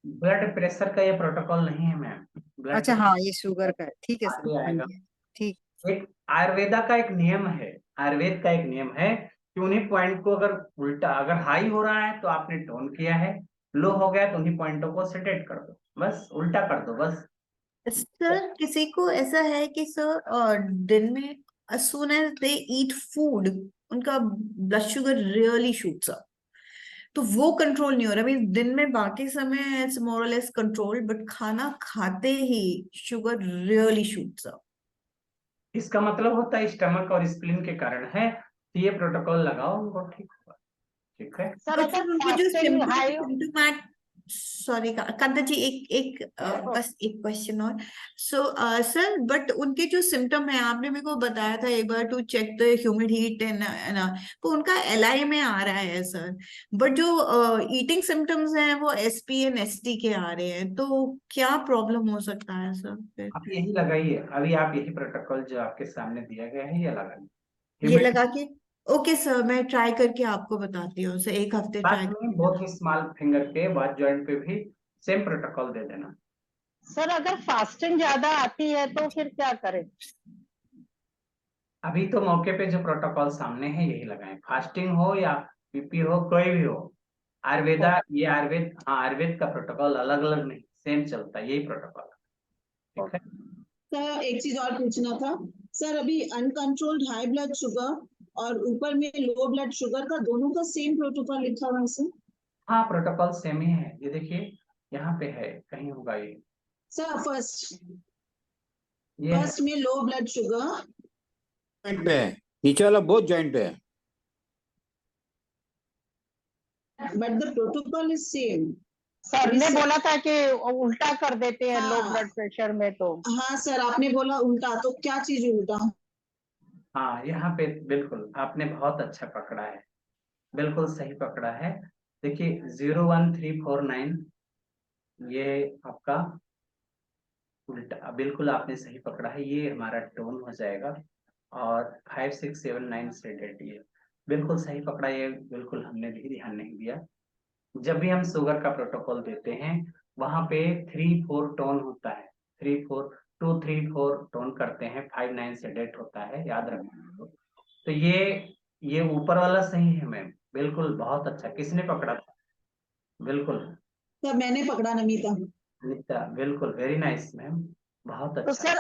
Blood pressure का ये प्रोटोकॉल नहीं है मैम। ब्लड अच्छा हाँ, ये शुगर का है, ठीक है सर, आगे हाँ आएगा। जी, ठीक। एक आयुर्वेदा का एक नियम है, आयुर्वेद का एक नियम है कि उन्हीं पॉइंट को अगर उल्टा, अगर हाई हो रहा है तो आपने टोन किया है, लो हो गया तो उन्हीं पॉइंटों को सेडेट कर दो, बस उल्टा कर दो बस। सर किसी को ऐसा है कि सर दिन में as soon as they eat food उनका blood sugar really shoots up, तो वो कंट्रोल नहीं हो रहा। अभी दिन में बाकी समय इट्स मोर और लेस कंट्रोल, बट खाना खाते ही शुगर रियली शूट्स अप। इसका मतलब होता है स्टमक और स्प्लीन के कारण है, तो ये प्रोटोकॉल लगाओ, उनको ठीक होगा। ठीक है सर बट अगर सर उनको जो फास्टिंग हाई सिम्टोमेट सॉरी कांता जी, बस एक क्वेश्चन और। सो सर बट उनके जो सिम्टम है, आपने मेरे को बताया था एक बार to check the humid heat and तो उनका एलआई में आ रहा है सर, बट जो ईटिंग सिम्टम्स हैं वो एसपी एंड एसटी के आ रहे हैं, तो क्या प्रॉब्लम हो सकता है सर फिर? आप यही लगाइए, अभी आप यही प्रोटोकॉल जो आपके सामने दिया गया है ये लगाइए। ये लगा के ओके सर, मैं ट्राई करके आपको बताती हूँ सर, एक हफ्ते ट्राई बाद में बहुत ही स्मॉल फिंगर के बाद जॉइंट पे भी सेम प्रोटोकॉल दे देना। सर अगर फास्टिंग ज्यादा आती है तो फिर क्या करें? अभी तो मौके पे जो प्रोटोकॉल सामने है यही लगाएं, फास्टिंग हो या बीपी हो कोई भी हो। आयुर्वेदा ये आयुर्वेद, हाँ आयुर्वेद का प्रोटोकॉल अलग अलग नहीं, सेम चलता है, यही प्रोटोकॉल। ठीक है सर एक चीज और पूछना था सर, अभी अनकंट्रोल्ड हाई ब्लड शुगर और ऊपर में लो ब्लड शुगर का दोनों का सेम प्रोटोकॉल लिखा हुआ है सर? हाँ प्रोटोकॉल सेम ही है, ये देखिए यहाँ पे है, कहीं होगा ये सर फर्स्ट ये है। में लो ब्लड शुगर जॉइंट पे है, नीचे वाला बहुत जॉइंट पे है। But the protocol is same. Sir ने बोला था कि उल्टा कर देते हैं लो हाँ। ब्लड प्रेशर में तो। हाँ सर आपने बोला उल्टा, तो क्या चीज उल्टा? हाँ यहाँ पे बिल्कुल आपने बहुत अच्छा पकड़ा है, बिल्कुल सही पकड़ा है। देखिए 01349 ये आपका उल्टा, बिल्कुल आपने सही पकड़ा है, ये हमारा टोन हो जाएगा। और 5679 से डेट, ये बिल्कुल सही पकड़ा, ये बिल्कुल हमने भी ध्यान नहीं दिया। जब भी हम शुगर का प्रोटोकॉल देते हैं वहां पे 3-4 टोन होता है, 2-3-4 टोन करते हैं, 5-9 से डेट होता है, याद रखना। तो ये ऊपर वाला सही है मैम, बिल्कुल बहुत अच्छा। किसने पकड़ा था? बिल्कुल सर मैंने पकड़ा नमिता। अनिता, बिल्कुल वेरी नाइस मैम, बहुत तो अच्छा। सर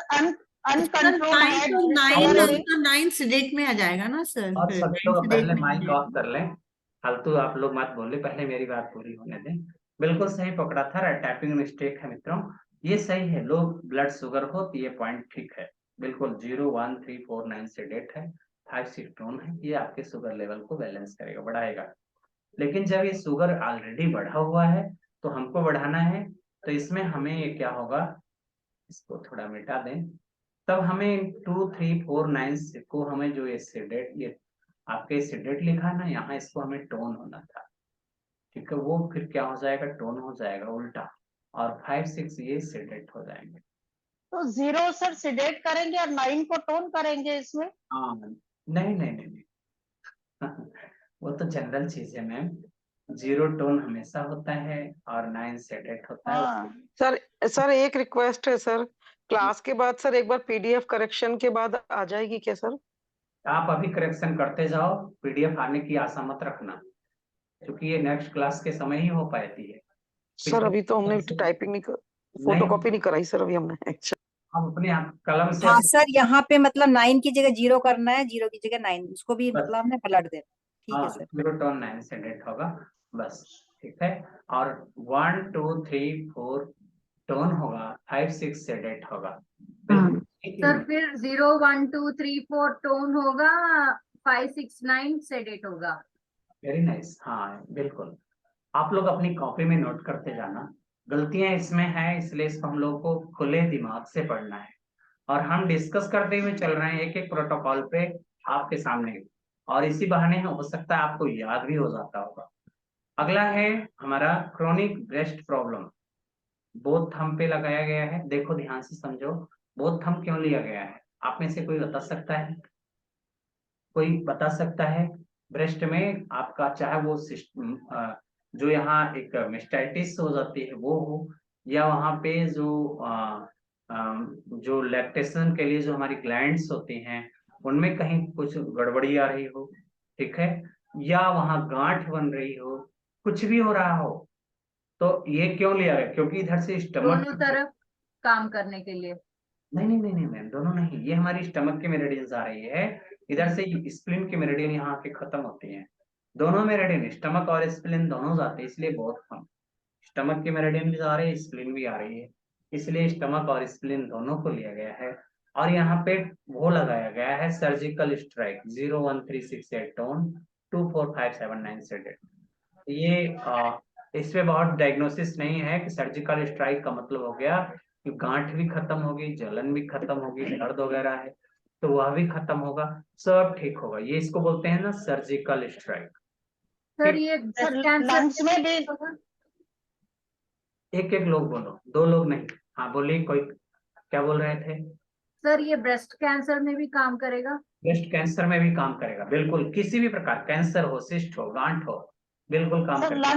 अनकंट्रोल्ड हाई नाइन अगर उसका 9 सिडेट में आ जाएगा ना सर? और फिर सभी 9 लोग सिडेट पहले में आ माइक ऑफ जाएगा। कर लें, फालतू आप लोग मत बोले, पहले मेरी बात पूरी होने दें। बिल्कुल सही पकड़ा था, टाइपिंग मिस्टेक है मित्रों, ये सही है। लो ब्लड शुगर हो तो ये पॉइंट ठीक है, बिल्कुल 01349 से डेट है, 5-6 टोन है, ये आपके शुगर लेवल को बैलेंस करेगा, बढ़ाएगा। लेकिन जब ये शुगर ऑलरेडी बढ़ा हुआ है तो हमको बढ़ाना है, तो इसमें हमें ये क्या होगा, इसको थोड़ा मिटा दें, तब हमें 2349 को हमें जो ये सिडेट, ये आपके सिडेट लिखा है ना यहाँ, इसको हमें टोन होना था। ठीक है, वो फिर क्या हो जाएगा, टोन हो जाएगा उल्टा, और 5-6 ये सिडेट हो जाएंगे। तो 0 सर सिडेट करेंगे और 9 को टोन करेंगे इसमें? हाँ नहीं नहीं नहीं, नहीं। वो तो जनरल चीज है मैम, 0 टोन हमेशा होता है और 9 सिडेट होता है। हाँ सर एक रिक्वेस्ट है सर, क्लास के बाद सर एक बार पीडीएफ करेक्शन के बाद आ जाएगी क्या सर? आप अभी करेक्शन करते जाओ, पीडीएफ आने की आशा मत रखना, क्योंकि ये नेक्स्ट क्लास के समय ही हो पाती है। सर अभी तो हमने नहीं, टाइपिंग नहीं फोटोकॉपी नहीं कराई सर अभी हमने। हम अपने कलम से हाँ सर, यहाँ पे मतलब 9 की जगह 0 करना है, 0 की जगह 9, उसको भी बस, मतलब हमने पलट देना। ठीक है हाँ सर। 0 टोन 9 से डेट होगा बस। ठीक है, और 1 2 3 4 टोन होगा, 5-6 से डेट होगा, बिल्कुल ठीक है। सर फिर 0-1-2-3-4 टोन होगा, 5-6-9 सेडेट होगा। वेरी नाइस, हाँ बिल्कुल। आप लोग अपनी कॉपी में नोट करते जाना, गलतियां इसमें है इसलिए इसको हम लोग को खुले दिमाग से पढ़ना है, और हम डिस्कस करते हुए चल रहे हैं एक एक प्रोटोकॉल पे आपके सामने, और इसी बहाने हो सकता है आपको याद भी हो जाता होगा। अगला है हमारा chronic breast problem, both thumb पे लगाया गया है, देखो ध्यान से समझो, बोथ थंब क्यों लिया गया है, आप में से कोई बता सकता है? कोई बता सकता है? ब्रेस्ट में आपका चाहे वो सिस्टम जो यहाँ एक मेस्टाइटिस हो जाती है वो हो, या वहाँ पे जो लैक्टेशन के लिए जो हमारी ग्लैंड्स होती हैं उनमें कहीं कुछ गड़बड़ी आ रही हो, ठीक है, या वहाँ गांठ बन रही हो, कुछ भी हो रहा हो, तो ये क्यों लिया गया? क्योंकि इधर से स्टमक दोनों तरफ काम करने के लिए। नहीं मैम, दोनों नहीं, ये हमारी स्टमक की मेरिडियंस आ रही है, इधर से स्प्लीन की मेरिडियन यहाँ आके खत्म होती है। दोनों मेरिडियन, स्टमक और स्प्लीन दोनों जाते हैं, इसलिए बहुत कम। स्टमक की मेरिडियन भी आ रही है, स्प्लीन भी आ रही है, इसलिए स्टमक और स्प्लीन दोनों को लिया गया है। और यहाँ पे वो लगाया गया है सर्जिकल स्ट्राइक 01368 टोन 24579 सेडेड। ये इसमें बहुत डायग्नोसिस नहीं है कि सर्जिकल स्ट्राइक का मतलब हो गया कि गांठ भी खत्म होगी, जलन भी खत्म होगी, दर्द वगैरह है तो वह भी खत्म होगा, सब ठीक होगा। ये इसको बोलते हैं ना सर्जिकल स्ट्राइक। सर ये सर ब्रेस्ट कैंसर लंग्स में भी एक एक लोग बोलो, दो लोग नहीं। हाँ बोलिए, कोई क्या बोल रहे थे? सर ये ब्रेस्ट कैंसर में भी काम करेगा? ब्रेस्ट कैंसर में भी काम करेगा, बिल्कुल, किसी भी प्रकार कैंसर हो, सिस्ट हो, गांठ हो, बिल्कुल काम सर करेगा।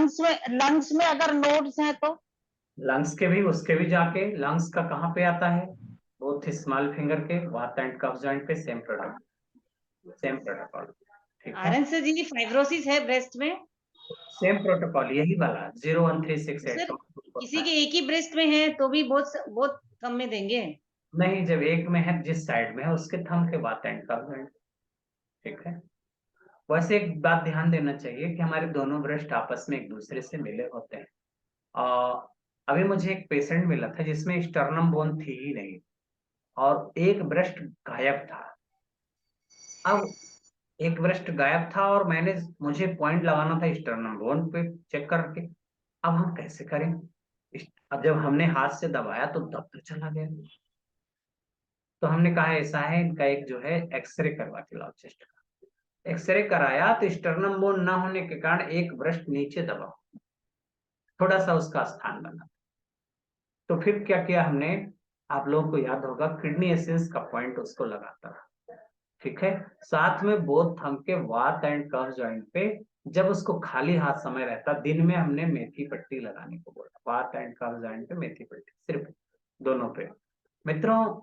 लंग्स में अगर नोड्स हैं तो लंग्स के भी, उसके भी जाके, लंग्स का कहाँ पे आता है? बोथ स्मॉल फिंगर के वात एंड कफ जॉइंट पे, सेम प्रोटोकॉल, ठीक है। आनंद सर जी, फाइब्रोसिस है ब्रेस्ट में? सेम प्रोटोकॉल यही वाला 01368। सर किसी के एक ही ब्रेस्ट में है तो भी बहुत कम में देंगे? नहीं, जब एक में है, जिस साइड में है उसके थंब के वात एंड कफ जॉइंट, ठीक है। वैसे एक बात ध्यान देना चाहिए कि हमारे दोनों ब्रेस्ट आपस में एक दूसरे से मिले होते हैं। अभी मुझे एक पेशेंट मिला था जिसमें स्टर्नम बोन थी ही नहीं और एक ब्रेस्ट गायब था। अब एक ब्रेस्ट गायब था और मुझे पॉइंट लगाना था स्टर्नम बोन पे चेक करके। अब हम कैसे करें? अब जब हमने हाथ से दबाया तो दब तो चला गया। तो हमने कहा ऐसा है, इनका एक जो है एक्सरे करवा के लाओ चेस्ट का। एक्सरे कराया तो स्टर्नम बोन ना होने के कारण एक ब्रेस्ट नीचे दबा, थोड़ा सा उसका स्थान बना। तो फिर क्या किया हमने, आप लोगों को याद होगा, किडनी एसेंस का पॉइंट उसको लगाता था, ठीक है। साथ में बोथ थंब के वात एंड कफ जॉइंट पे, जब उसको खाली हाथ समय रहता, दिन में हमने मेथी पट्टी लगाने को बोला, वात एंड कफ जॉइंट पे मेथी पट्टी, सिर्फ दोनों पे। मित्रों,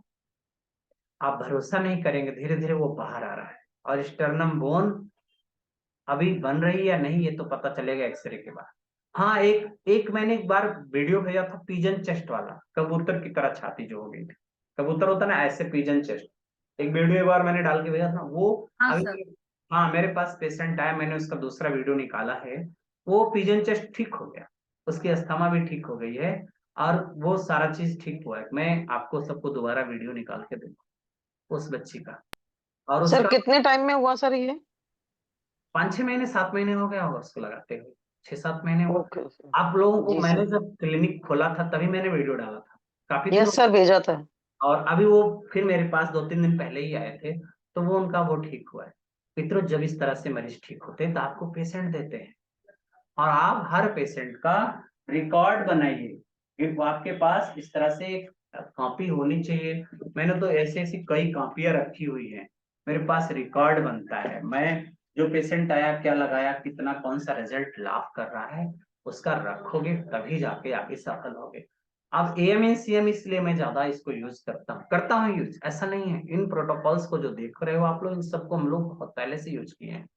आप भरोसा नहीं करेंगे, धीरे धीरे वो बाहर आ रहा है और स्टर्नम बोन अभी बन रही है या नहीं ये तो पता चलेगा एक्सरे के बाद। हाँ, एक मैंने एक बार वीडियो भेजा था पिजन चेस्ट वाला, कबूतर की तरह छाती जो हो गई थी, कबूतर होता ना ऐसे पिजन चेस्ट, एक वीडियो एक बार मैंने डाल के भेजा था वो। हाँ अभी सर। हाँ, मेरे पास पेशेंट आया, मैंने उसका दूसरा वीडियो निकाला है, वो पिजन चेस्ट ठीक हो गया, उसकी अस्थमा भी ठीक हो गई है और वो सारा चीज ठीक हुआ है। मैं आपको सबको दोबारा वीडियो निकाल के दूंगा उस बच्ची का। और सर उसका कितने टाइम में हुआ सर ये? 5-6 महीने 7 महीने हो गया होगा उसको लगाते हुए, 6-7 महीने हुआ। Okay sir. आप लोगों को जी मैंने सर। जब क्लिनिक खोला था तभी मैंने वीडियो डाला था, काफी दिनों। यस सर, भेजा था। और अभी वो फिर मेरे पास 2-3 दिन पहले ही आए थे, तो वो उनका वो ठीक हुआ है। मित्रों, जब इस तरह से मरीज ठीक होते हैं तो आपको पेशेंट देते हैं और आप हर पेशेंट का रिकॉर्ड बनाइए। फिर आपके पास इस तरह से एक कॉपी होनी चाहिए। मैंने तो ऐसी ऐसी कई कॉपियां रखी हुई हैं, मेरे पास रिकॉर्ड बनता है। मैं जो पेशेंट आया, क्या लगाया, कितना, कौन सा रिजल्ट लाभ कर रहा है, उसका रखोगे तभी जाके आगे सफल होगे। अब एएमएन सीएम इसलिए मैं ज्यादा इसको यूज करता हूँ यूज, ऐसा नहीं है। इन प्रोटोकॉल्स को जो देख रहे हो आप लोग, इन सबको हम लोग बहुत पहले से यूज किए हैं,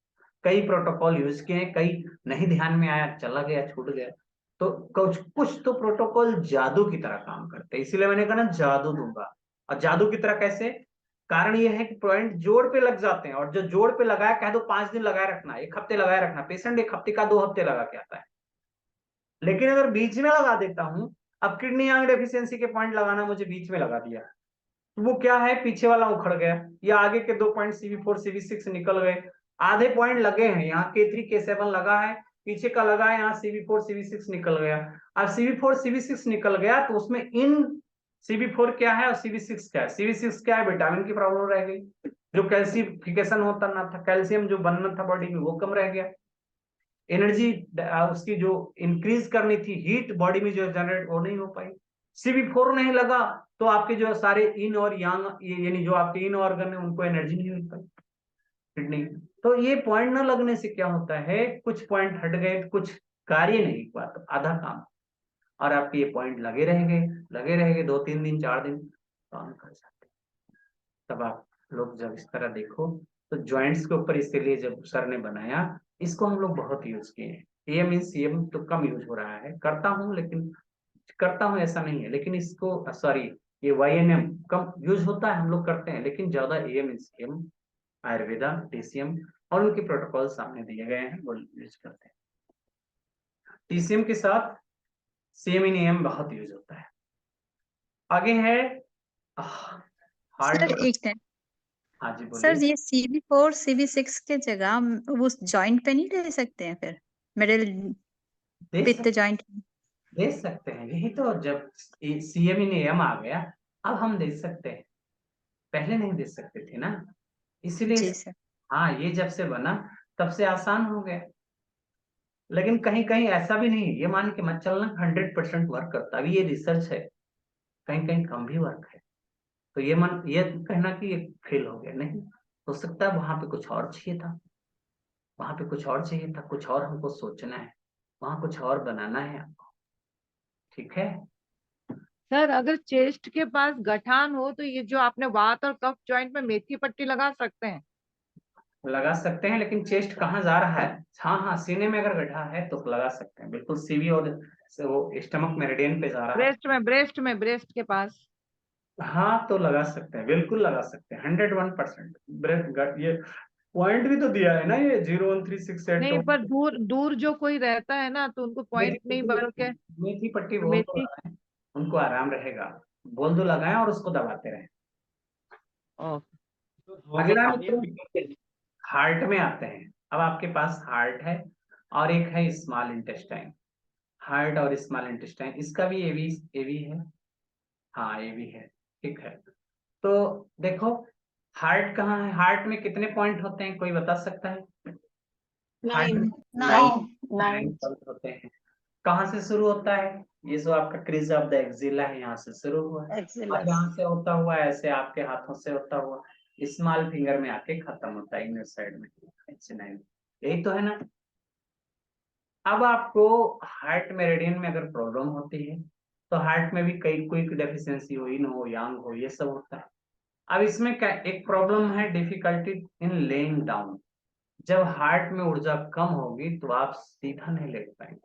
कई प्रोटोकॉल यूज किए हैं, कई नहीं ध्यान में आया, चला गया, छूट गया। तो कुछ तो प्रोटोकॉल जादू की तरह काम करते हैं, इसीलिए मैंने कहा ना जादू दूंगा। और जादू की तरह कैसे? कारण ये है कि पॉइंट जोड़ पे लग जाते हैं और जो जोड़ पे लगाया, कह दो 5 दिन लगाए रखना, 1 हफ्ते लगाए रखना, पेशेंट 1 हफ्ते का 2 हफ्ते लगा के आता है। लेकिन अगर बीच में लगा देता हूं, अब किडनी आयरन डेफिशिएंसी के पॉइंट लगाना मुझे बीच में लगा दिया, तो वो क्या है, पीछे वाला उखड़ गया, या आगे के 2 पॉइंट CV4 CV6 निकल गए। आधे पॉइंट लगे हैं, यहाँ K3 K7 लगा है, पीछे का लगा है, यहाँ CV4 CV6 निकल गया। अब CV4 CV6 निकल गया तो उसमें इन CV4 क्या है और CV6 क्या है? CV6 क्या है? विटामिन की प्रॉब्लम रह गई, जो कैल्सिफिकेशन होता ना था, कैल्शियम जो बनना था बॉडी में वो कम रह गया। एनर्जी उसकी जो इंक्रीज करनी थी, हीट बॉडी में जो जनरेट, वो नहीं हो पाई। CV4 नहीं लगा तो आपके जो सारे इन और यांग, यानी जो आपके इन ऑर्गन है, उनको एनर्जी नहीं मिल पाई किडनी। तो ये पॉइंट न लगने से क्या होता है, कुछ पॉइंट हट गए, कुछ कार्य नहीं हुआ, तो आधा काम, और आपके ये पॉइंट लगे रहेंगे 2-3 दिन 4 दिन काम कर जाते। तब आप लोग जब इस तरह देखो तो ज्वाइंट्स के ऊपर, इसके लिए जब सर ने बनाया इसको हम लोग बहुत यूज किए हैं। एएम इन सीएम तो कम यूज हो रहा है, करता हूँ लेकिन करता हूँ ऐसा नहीं है, लेकिन इसको सॉरी ये वाईएनएम कम यूज होता है, हम लोग करते हैं, लेकिन ज्यादा am in CM, Ayurveda, TCM और उनके प्रोटोकॉल सामने दिए गए हैं, वो यूज करते हैं। टीसीएम के साथ सीएम इन एएम बहुत यूज होता है। आगे है हार्ट। सर एक टाइम, हाँ जी सर बोलिए। ये CV4 CV6 के जगह हम वो जॉइंट पे नहीं ले सकते हैं फिर, मिडिल पित्त जॉइंट? दे सकते हैं, यही तो जब सीएम इन एएम आ गया अब हम दे सकते हैं, पहले नहीं दे सकते थे ना, इसीलिए जी सर। हाँ ये जब से बना तब से आसान हो गया। लेकिन कहीं कहीं ऐसा भी नहीं है, ये मान के मत चलना 100% वर्क करता, अभी ये रिसर्च है, कहीं कहीं कम भी वर्क है, तो ये कहना कि ये फेल हो गया नहीं, हो सकता है वहां पे कुछ और चाहिए था, वहां पे कुछ और चाहिए था, कुछ और हमको सोचना है, वहां कुछ और बनाना है आपको, ठीक है। सर अगर चेस्ट के पास गठान हो तो ये जो आपने वात और कफ जॉइंट में मेथी पट्टी लगा सकते हैं? लगा सकते हैं, लेकिन चेस्ट कहाँ जा रहा है? हाँ हाँ, सीने में अगर गड्ढा है तो लगा सकते हैं, बिल्कुल सीवी और वो स्टमक मेरिडियन पे जा रहा है। ब्रेस्ट के पास। हाँ तो लगा सकते हैं, बिल्कुल लगा सकते हैं 101%। ब्रेस्ट ये पॉइंट भी तो दिया है ना, ये 01368 नहीं पर दूर दूर जो कोई रहता है ना तो उनको पॉइंट नहीं बल्कि मेथी पट्टी बोल तो मेथी। रहा है, उनको आराम रहेगा, बोल दो लगाएं और उसको दबाते रहें। अगला हार्ट में आते हैं। अब आपके पास हार्ट है और एक है स्मॉल इंटेस्टाइन। हार्ट और स्मॉल इंटेस्टाइन, इसका भी एवी है, हाँ एवी है, ठीक है। तो देखो हार्ट कहाँ है, हार्ट में कितने पॉइंट होते हैं, कोई बता सकता है? हार्ट में 9 पॉइंट होते हैं। कहाँ से शुरू होता है? ये जो आपका क्रीज ऑफ द एक्सिला है, यहाँ से शुरू हुआ है और यहाँ से होता हुआ ऐसे आपके हाथों से होता हुआ स्मॉल फिंगर में आके खत्म होता है इनर साइड में। यही तो है ना। अब आपको हार्ट मेरिडियन में अगर प्रॉब्लम होती है तो हार्ट में भी कई कोई डेफिशिएंसी हो, इन हो यांग हो, ये सब होता है। अब इसमें एक प्रॉब्लम है, डिफिकल्टी इन लेइंग डाउन। जब हार्ट में ऊर्जा कम होगी तो आप सीधा नहीं लेट पाएंगे,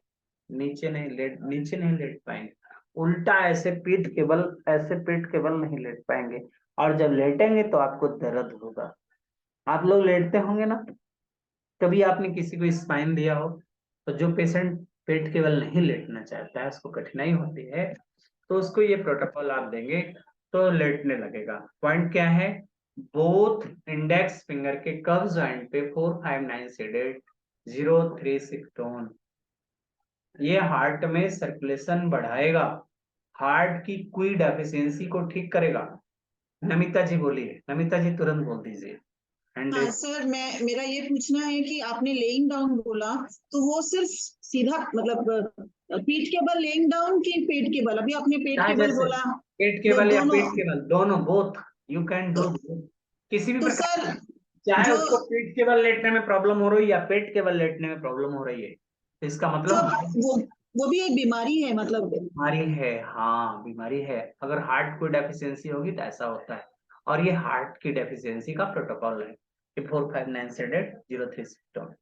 नीचे नहीं लेट पाएंगे, उल्टा ऐसे पीठ के बल नहीं लेट पाएंगे, और जब लेटेंगे तो आपको दर्द होगा। आप लोग लेटते होंगे ना, कभी आपने किसी को स्पाइन दिया हो तो जो पेशेंट पेट के बल नहीं लेटना चाहता है, उसको कठिनाई होती है, तो उसको ये प्रोटोकॉल आप देंगे तो लेटने लगेगा। पॉइंट क्या है? बोथ इंडेक्स फिंगर के कर्व जॉइंट पे 4, 5, 9 सेडेड 036 टोन, ये हार्ट में सर्कुलेशन बढ़ाएगा, हार्ट की कोई डेफिशिएंसी को ठीक करेगा। नमिता जी बोलिए, नमिता जी तुरंत बोल दीजिए। हाँ सर, मेरा ये पूछना है कि आपने लेइंग डाउन बोला, तो वो सिर्फ सीधा मतलब पीठ के बल लेइंग डाउन कि पेट के बल? अभी आपने पेट के बल बोला, पेट के बल या दोनों? पीठ के बल, दोनों, बोथ यू कैन डू किसी भी तो प्रकार, सर चाहे जो उसको पीठ के बल लेटने में प्रॉब्लम हो रही है या पेट के बल लेटने में प्रॉब्लम हो रही है, तो इसका तो मतलब वो भी एक बीमारी है, मतलब बीमारी है। हाँ बीमारी है, अगर हार्ट कोई डेफिशिएंसी होगी तो ऐसा होता है, और ये हार्ट की डेफिशिएंसी का प्रोटोकॉल है कि 459 सेडेड 036 टोन,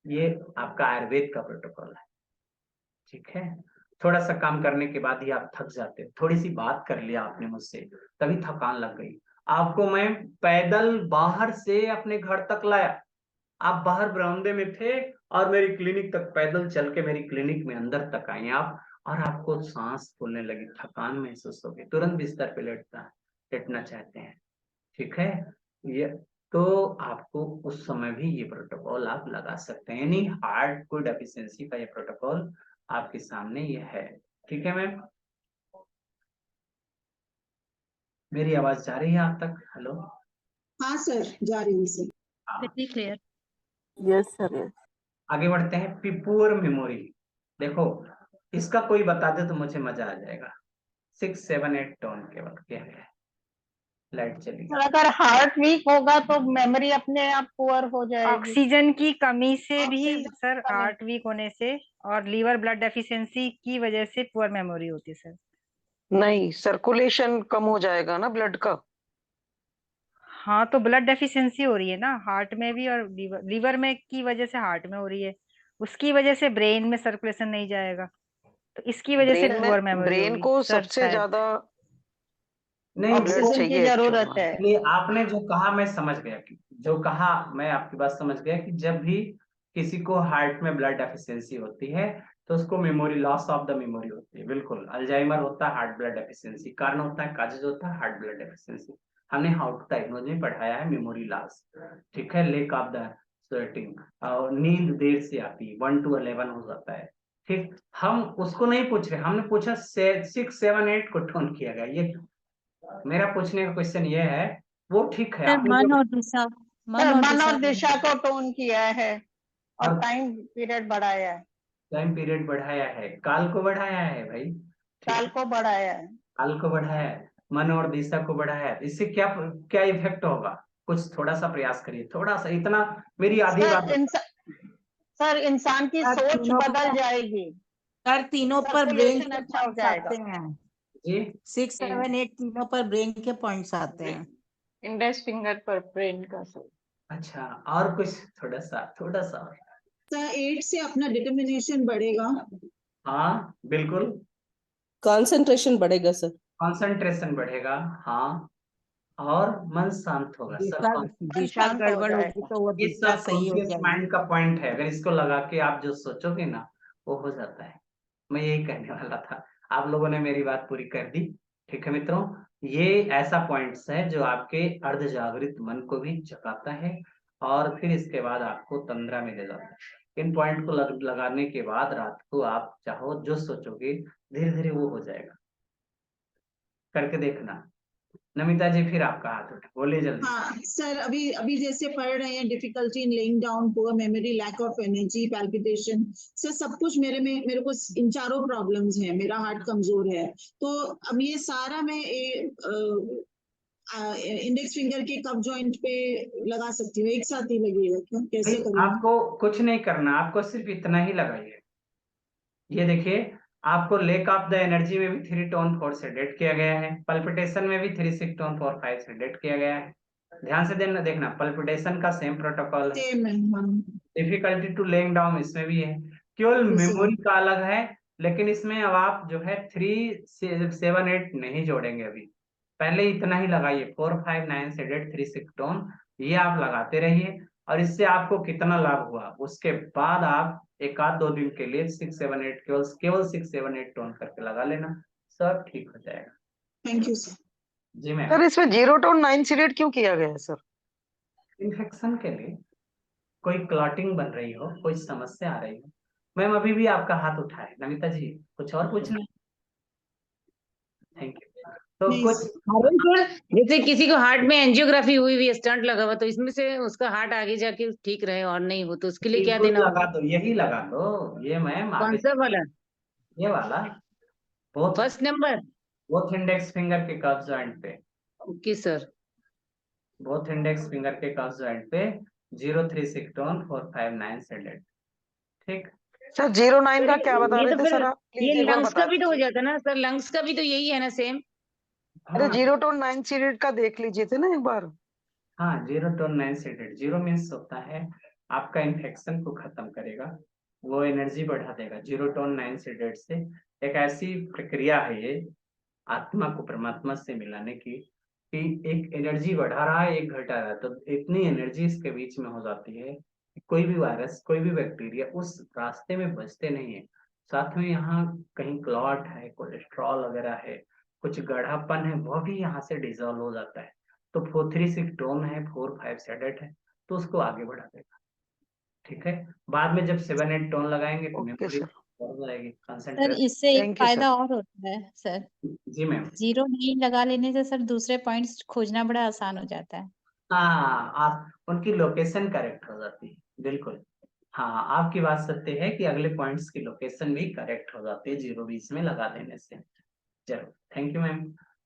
ये आपका आयुर्वेद का प्रोटोकॉल है, ठीक है। थोड़ा सा काम करने के बाद ही आप थक जाते हो, थोड़ी सी बात कर लिया आपने मुझसे तभी थकान लग गई, आपको मैं पैदल बाहर से अपने घर तक लाया, आप बाहर बरामदे में थे और मेरी क्लिनिक तक पैदल चल के मेरी क्लिनिक में अंदर तक आए आप, और आपको सांस फूलने लगी, थकान महसूस होगी, तुरंत बिस्तर पे लेटना चाहते हैं, ठीक है। ये तो आपको उस समय भी ये प्रोटोकॉल आप लगा सकते हैं, यानी हार्ट को डेफिशिएंसी का ये प्रोटोकॉल आपके सामने ये है, ठीक है मैम। मेरी आवाज जा रही है आप तक? हेलो? हाँ सर, जा रही है sir. Very clear. Yes sir, yes. आगे बढ़ते हैं, पिपुअर मेमोरी। देखो इसका कोई बता दे तो मुझे मजा आ जाएगा। 6, 7, 8 टोन केवल, क्या है? लाइट चली गई। अगर हार्ट वीक होगा तो मेमोरी अपने आप पुअर हो जाएगी। ऑक्सीजन की कमी से भी ऑक्सीजन सर, की कमी। हार्ट वीक होने से और लीवर ब्लड डेफिशिएंसी की वजह से पुअर मेमोरी होती है सर। नहीं, सर्कुलेशन कम हो जाएगा ना ब्लड का। हाँ तो ब्लड डेफिशिएंसी हो रही है ना हार्ट में भी, और लीवर में की वजह से हार्ट में हो रही है, उसकी वजह से ब्रेन में सर्कुलेशन नहीं जाएगा, तो इसकी वजह से पुअर मेमोरी ब्रेन होगी को सर सबसे शायद। ज्यादा नहीं ब्लड वो ऑक्सीजन की चाहिए एक्चुअल जरूरत में। है। ये आपने जो कहा मैं समझ गया, कि जो कहा मैं आपकी बात समझ गया कि जब भी किसी को हार्ट में ब्लड डेफिशिएंसी होती है तो उसको memory loss of the memory होती है। बिल्कुल, अल्जाइमर होता है हार्ट ब्लड डेफिशिएंसी, कारण होता है काजेज होता है हार्ट ब्लड डेफिशिएंसी। हमने हाउ टू डायग्नोज में पढ़ाया है मेमोरी लॉस, ठीक है, लेक ऑफ द स्वेटिंग, और नींद देर से आती है, 1 to 11 हो जाता है। ठीक, हम उसको नहीं पूछ रहे, हमने पूछा 6, 7, 8 को टोन किया गया। ये मेरा पूछने का क्वेश्चन ये है, वो ठीक है सर आपने मन जो और दिशा, मन सर और मन दिशा और दिशा को टोन किया है और और टाइम पीरियड बढ़ाया है, टाइम पीरियड बढ़ाया है, काल को बढ़ाया है भाई, ठीक काल है, को बढ़ाया है। काल को बढ़ाया है, मन और दिशा को बढ़ाया है। इससे क्या क्या इफेक्ट होगा? कुछ थोड़ा सा प्रयास करिए, थोड़ा सा, इतना मेरी आधी बात। सर इंसान की सर सोच तीनों बदल पर, जाएगी, सर तीनों पर ब्रेन सर्कुलेशन के अच्छा हो पॉइंट्स जाएगा। आते हैं। जी 6, 7, 8 तीनों पर ब्रेन के पॉइंट्स आते हैं। इंडेक्स फिंगर पर ब्रेन का सर। अच्छा, और कुछ थोड़ा सा और। 8 से अपना डिटर्मिनेशन बढ़ेगा। हाँ बिल्कुल, कंसंट्रेशन बढ़ेगा सर। कंसंट्रेशन बढ़ेगा, हाँ, और मन शांत होगा, दिशा सब मन दिशा शांत हो गड़बड़ होगी जाएगा। तो वो ये दिशा सब सही हो कॉन्शियस जाएगी। माइंड का पॉइंट है, अगर इसको लगा के आप जो सोचोगे ना वो हो जाता है। मैं यही कहने वाला था, आप लोगों ने मेरी बात पूरी कर दी। ठीक है मित्रों, ये ऐसा पॉइंट्स है जो आपके अर्ध जागृत मन को भी जगाता है और फिर इसके बाद आपको तंद्रा में ले जाता है। इन पॉइंट को लगाने के बाद रात को आप चाहो जो सोचोगे धीरे धीरे वो हो जाएगा। करके देखना। नमिता जी फिर आपका हाथ उठा, बोलिए जल्दी। हाँ सर, अभी अभी जैसे पढ़ रहे हैं difficulty in laying down, poor memory, lack of energy, palpitation, sir सब कुछ मेरे को इन चारों प्रॉब्लम्स हैं, मेरा हार्ट कमजोर है। तो अब ये सारा मैं इंडेक्स फिंगर के कप जॉइंट पे लगा सकती हूँ, एक साथ ही लगेगा क्या, कैसे भाई करूँ? आपको कुछ नहीं करना, आपको सिर्फ इतना ही लगाइए। ये देखिए, आपको लेक ऑफ द एनर्जी में भी 3 टोन 4 से डेट किया गया है, पल्पिटेशन में भी 3 6 टोन 4 5 से डेट किया गया है। ध्यान से देखना, पल्पिटेशन का सेम प्रोटोकॉल है, सेम है, हाँ। डिफिकल्टी टू लेइंग डाउन इसमें भी है, केवल Yes, sir. मेमोरी का अलग है। लेकिन इसमें अब आप जो है 3 7 8 नहीं जोड़ेंगे, अभी पहले इतना ही लगाइए, 4 5 9 से डेट 3 6 टोन, ये आप लगाते रहिए। और इससे आपको कितना लाभ हुआ उसके बाद आप एक आध 2 दिन के लिए 6 7 8 केवल 6 7 8 टोन करके लगा लेना, सब ठीक हो जाएगा। Thank you sir. जी मैम। सर इसमें 0 टोन 9 सीडेड क्यों किया गया है सर? इन्फेक्शन के लिए, कोई क्लॉटिंग बन रही हो, कोई समस्या आ रही हो। मैम अभी भी आपका हाथ उठा है, नमिता जी कुछ और पूछना है? Thank you. तो नहीं कुछ अरुण सर, जैसे किसी को हार्ट में एंजियोग्राफी हुई हुई स्टंट लगा हुआ, तो इसमें से उसका हार्ट आगे जाके ठीक रहे और नहीं हो तो उसके लिए क्या बिल्कुल देना लगा होगा? दो, यही लगा दो, ये मैम कौन आगे सा वाला? ये वाला, both first number? Both index finger के कफ जॉइंट पे, okay sir. Both index finger के कफ जॉइंट पे 0 3 6 टोन 4 5 9 से डेट। ठीक, सर 09 का क्या बता ये रहे तो थे फिर सर आप, ये प्लीज एक बार लंग्स बता का भी तो हो दीजिए। जाता ना सर, लंग्स का भी तो यही है ना सेम? अरे हाँ 0 टोन 9 सीडेड का देख लीजिए थे ना एक बार। हाँ, 0 टोन 9 से डेट, 0 मीन्स होता है आपका इन्फेक्शन को खत्म करेगा, वो एनर्जी बढ़ा देगा। 0 टोन 9 से डेट से एक ऐसी प्रक्रिया है ये आत्मा को परमात्मा से मिलाने की, कि एक एनर्जी बढ़ा रहा है एक घटा रहा है, तो इतनी एनर्जी इसके बीच में हो जाती है कि कोई भी वायरस कोई भी बैक्टीरिया उस रास्ते में बचते नहीं है। साथ में यहाँ कहीं क्लॉट है, कोलेस्ट्रॉल वगैरह है, कुछ गाढ़ापन है, वो भी यहाँ से डिजोल्व हो जाता है। तो 4 3 6 टोन है, 4 5 सेडेट है, तो उसको आगे बढ़ा देगा। ठीक है, बाद में जब 7 8 टोन लगाएंगे तो ओके मेमोरी सर, बढ़ जाएगी, सर कंसंट्रेशन। इससे एक थैंक यू सर। फायदा और होता है सर, जी मैम। 0 लगा लेने से सर दूसरे पॉइंट्स खोजना बड़ा आसान हो जाता है। हाँ, आप उनकी लोकेशन करेक्ट हो जाती है, बिल्कुल। हाँ, आपकी बात सत्य है कि अगले पॉइंट्स की लोकेशन भी करेक्ट हो जाती है 0 20 में लगा देने से। चलो थैंक यू मैम।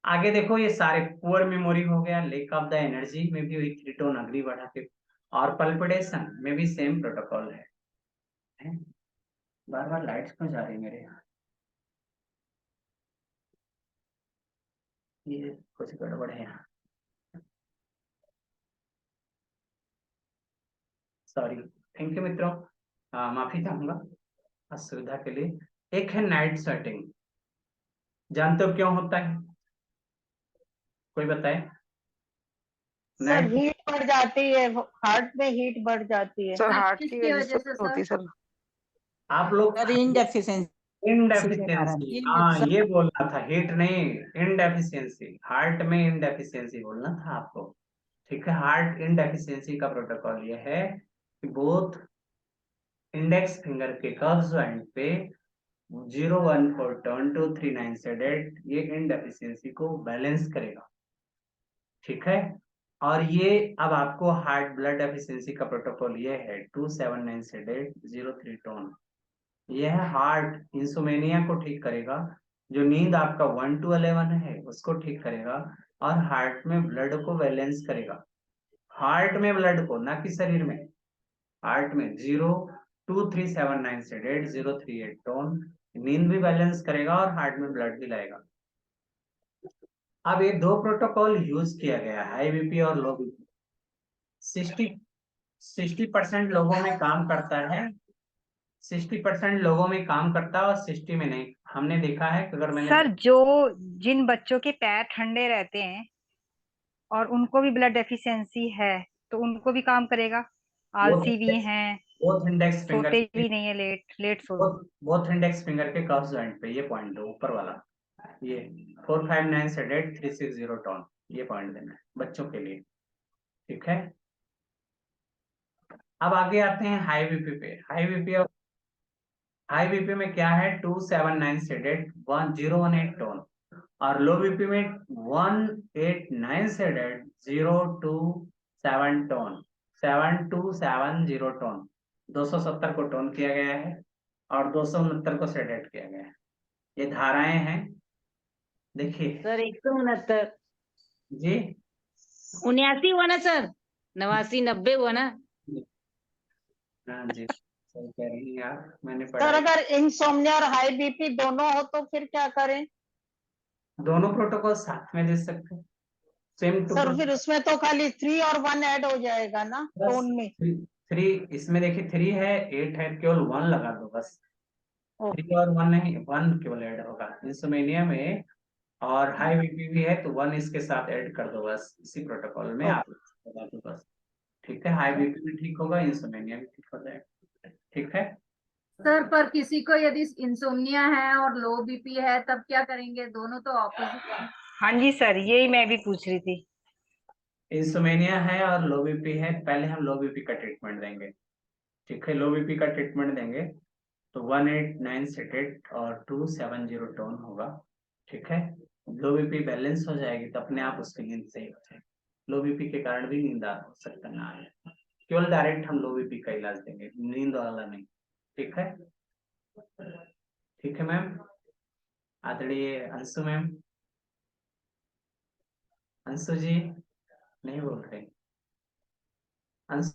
आगे देखो, ये सारे पुअर मेमोरी हो गया, लेक ऑफ द एनर्जी में भी वही 3 टोन अगली बढ़ा के, और पल्पिटेशन में भी सेम प्रोटोकॉल है? बार बार लाइट्स क्यों जा रही है मेरे यहाँ? ये कुछ गड़बड़ है यहाँ। सॉरी, थैंक यू मित्रों, माफी चाहूंगा असुविधा के लिए। एक है नाइट स्वेटिंग, जानते हो क्यों होता है? कोई बताए? सर हीट बढ़ जाती है, हार्ट में हीट बढ़ जाती है। सर हार्ट की किसकी वजह से वजह से होती है सर। आप लोग सर इनडेफिशिएंसी इनडेफिशिएंसी, हाँ ये बोलना था, हीट नहीं, इनडेफिशिएंसी, हार्ट में इनडेफिशिएंसी बोलना था आपको। ठीक है, हार्ट इनडेफिशिएंसी का प्रोटोकॉल ये है कि बोथ इंडेक्स फिंगर के कर्व जॉइंट पे 014 टर्न टू 39 से डेट ये इनडेफिशिएंसी को बैलेंस करेगा। ठीक है, और ये अब आपको हार्ट ब्लड एफिशिएंसी का प्रोटोकॉल ये है 279 से डेट 03 टोन। यह हार्ट इंसोमेनिया को ठीक करेगा, जो नींद आपका 1 to 11 है उसको ठीक करेगा, और हार्ट में ब्लड को बैलेंस करेगा। हार्ट में ब्लड को, ना कि शरीर में, हार्ट में 02379 से डेट 038 टोन नींद भी बैलेंस करेगा और हार्ट में ब्लड भी लाएगा। अब ये दो प्रोटोकॉल यूज किया गया, हाई बीपी और लो बीपी। 60% लोगों में काम करता है, 60% लोगों में काम करता है और 60 में नहीं। हमने देखा है कि अगर मैंने सर जो जिन बच्चों के पैर ठंडे रहते हैं और उनको भी ब्लड डेफिशिएंसी है तो उनको भी काम करेगा। आलसी भी हैं, बोथ इंडेक्स फिंगर सोते भी नहीं है, लेट लेट सो। बोथ इंडेक्स फिंगर के कर्व जॉइंट पे ये पॉइंट दो, ऊपर वाला ये 459 से डेट 360 टोन, ये पॉइंट देना है बच्चों के लिए। ठीक है, अब आगे आते हैं हाई बीपी पे। हाई बीपी में क्या है 279 से डेट 1018 टोन, और लो बीपी में 189 से डेट 027 टोन, 7270 टोन। 270 को टोन किया गया है और 269 को सेडेट किया गया है। ये धाराएं हैं, देखिए सर 169 जी, 79 हुआ ना सर, 89 90 हुआ ना। हाँ जी सही कह रही हैं आप, मैंने सर पढ़ा। अगर इंसोम्निया और हाई बीपी दोनों हो तो फिर क्या करें? दोनों प्रोटोकॉल साथ में दे सकते हैं, सेम टू सर फिर उसमें तो खाली 3 और 1 ऐड हो जाएगा ना टोन में। 3। इसमें देखिए 3 है, 8 है, केवल 1 लगा दो बस। 3 और 1 नहीं, 1 केवल ऐड होगा इंसोमेनिया में, और हाई बीपी भी है तो 1 इसके साथ ऐड कर दो बस, इसी प्रोटोकॉल में आप लगा दो बस। ठीक है, हाई बीपी भी ठीक होगा, इंसोमेनिया भी ठीक हो जाएगा। ठीक है सर पर किसी को यदि इंसोम्निया है और लो बीपी है तब क्या करेंगे? दोनों तो ऑपोजिट है। हाँ जी सर, यही मैं भी पूछ रही थी। इंसोमेनिया है और लो बीपी है, पहले हम लो बीपी का ट्रीटमेंट देंगे। ठीक है, लो बीपी का ट्रीटमेंट देंगे तो 189 सेटेट और 270 टोन होगा। ठीक है, लो बीपी बैलेंस हो जाएगी तो अपने आप उसकी नींद सही हो जाएगी। लो बीपी के कारण भी नींद आ सकता ना आए, केवल डायरेक्ट हम लो बीपी का इलाज देंगे, नींद वाला नहीं। ठीक है, ठीक है मैम। आदरणीय अंशु मैम, अंशु जी नहीं बोल रहे, अंशु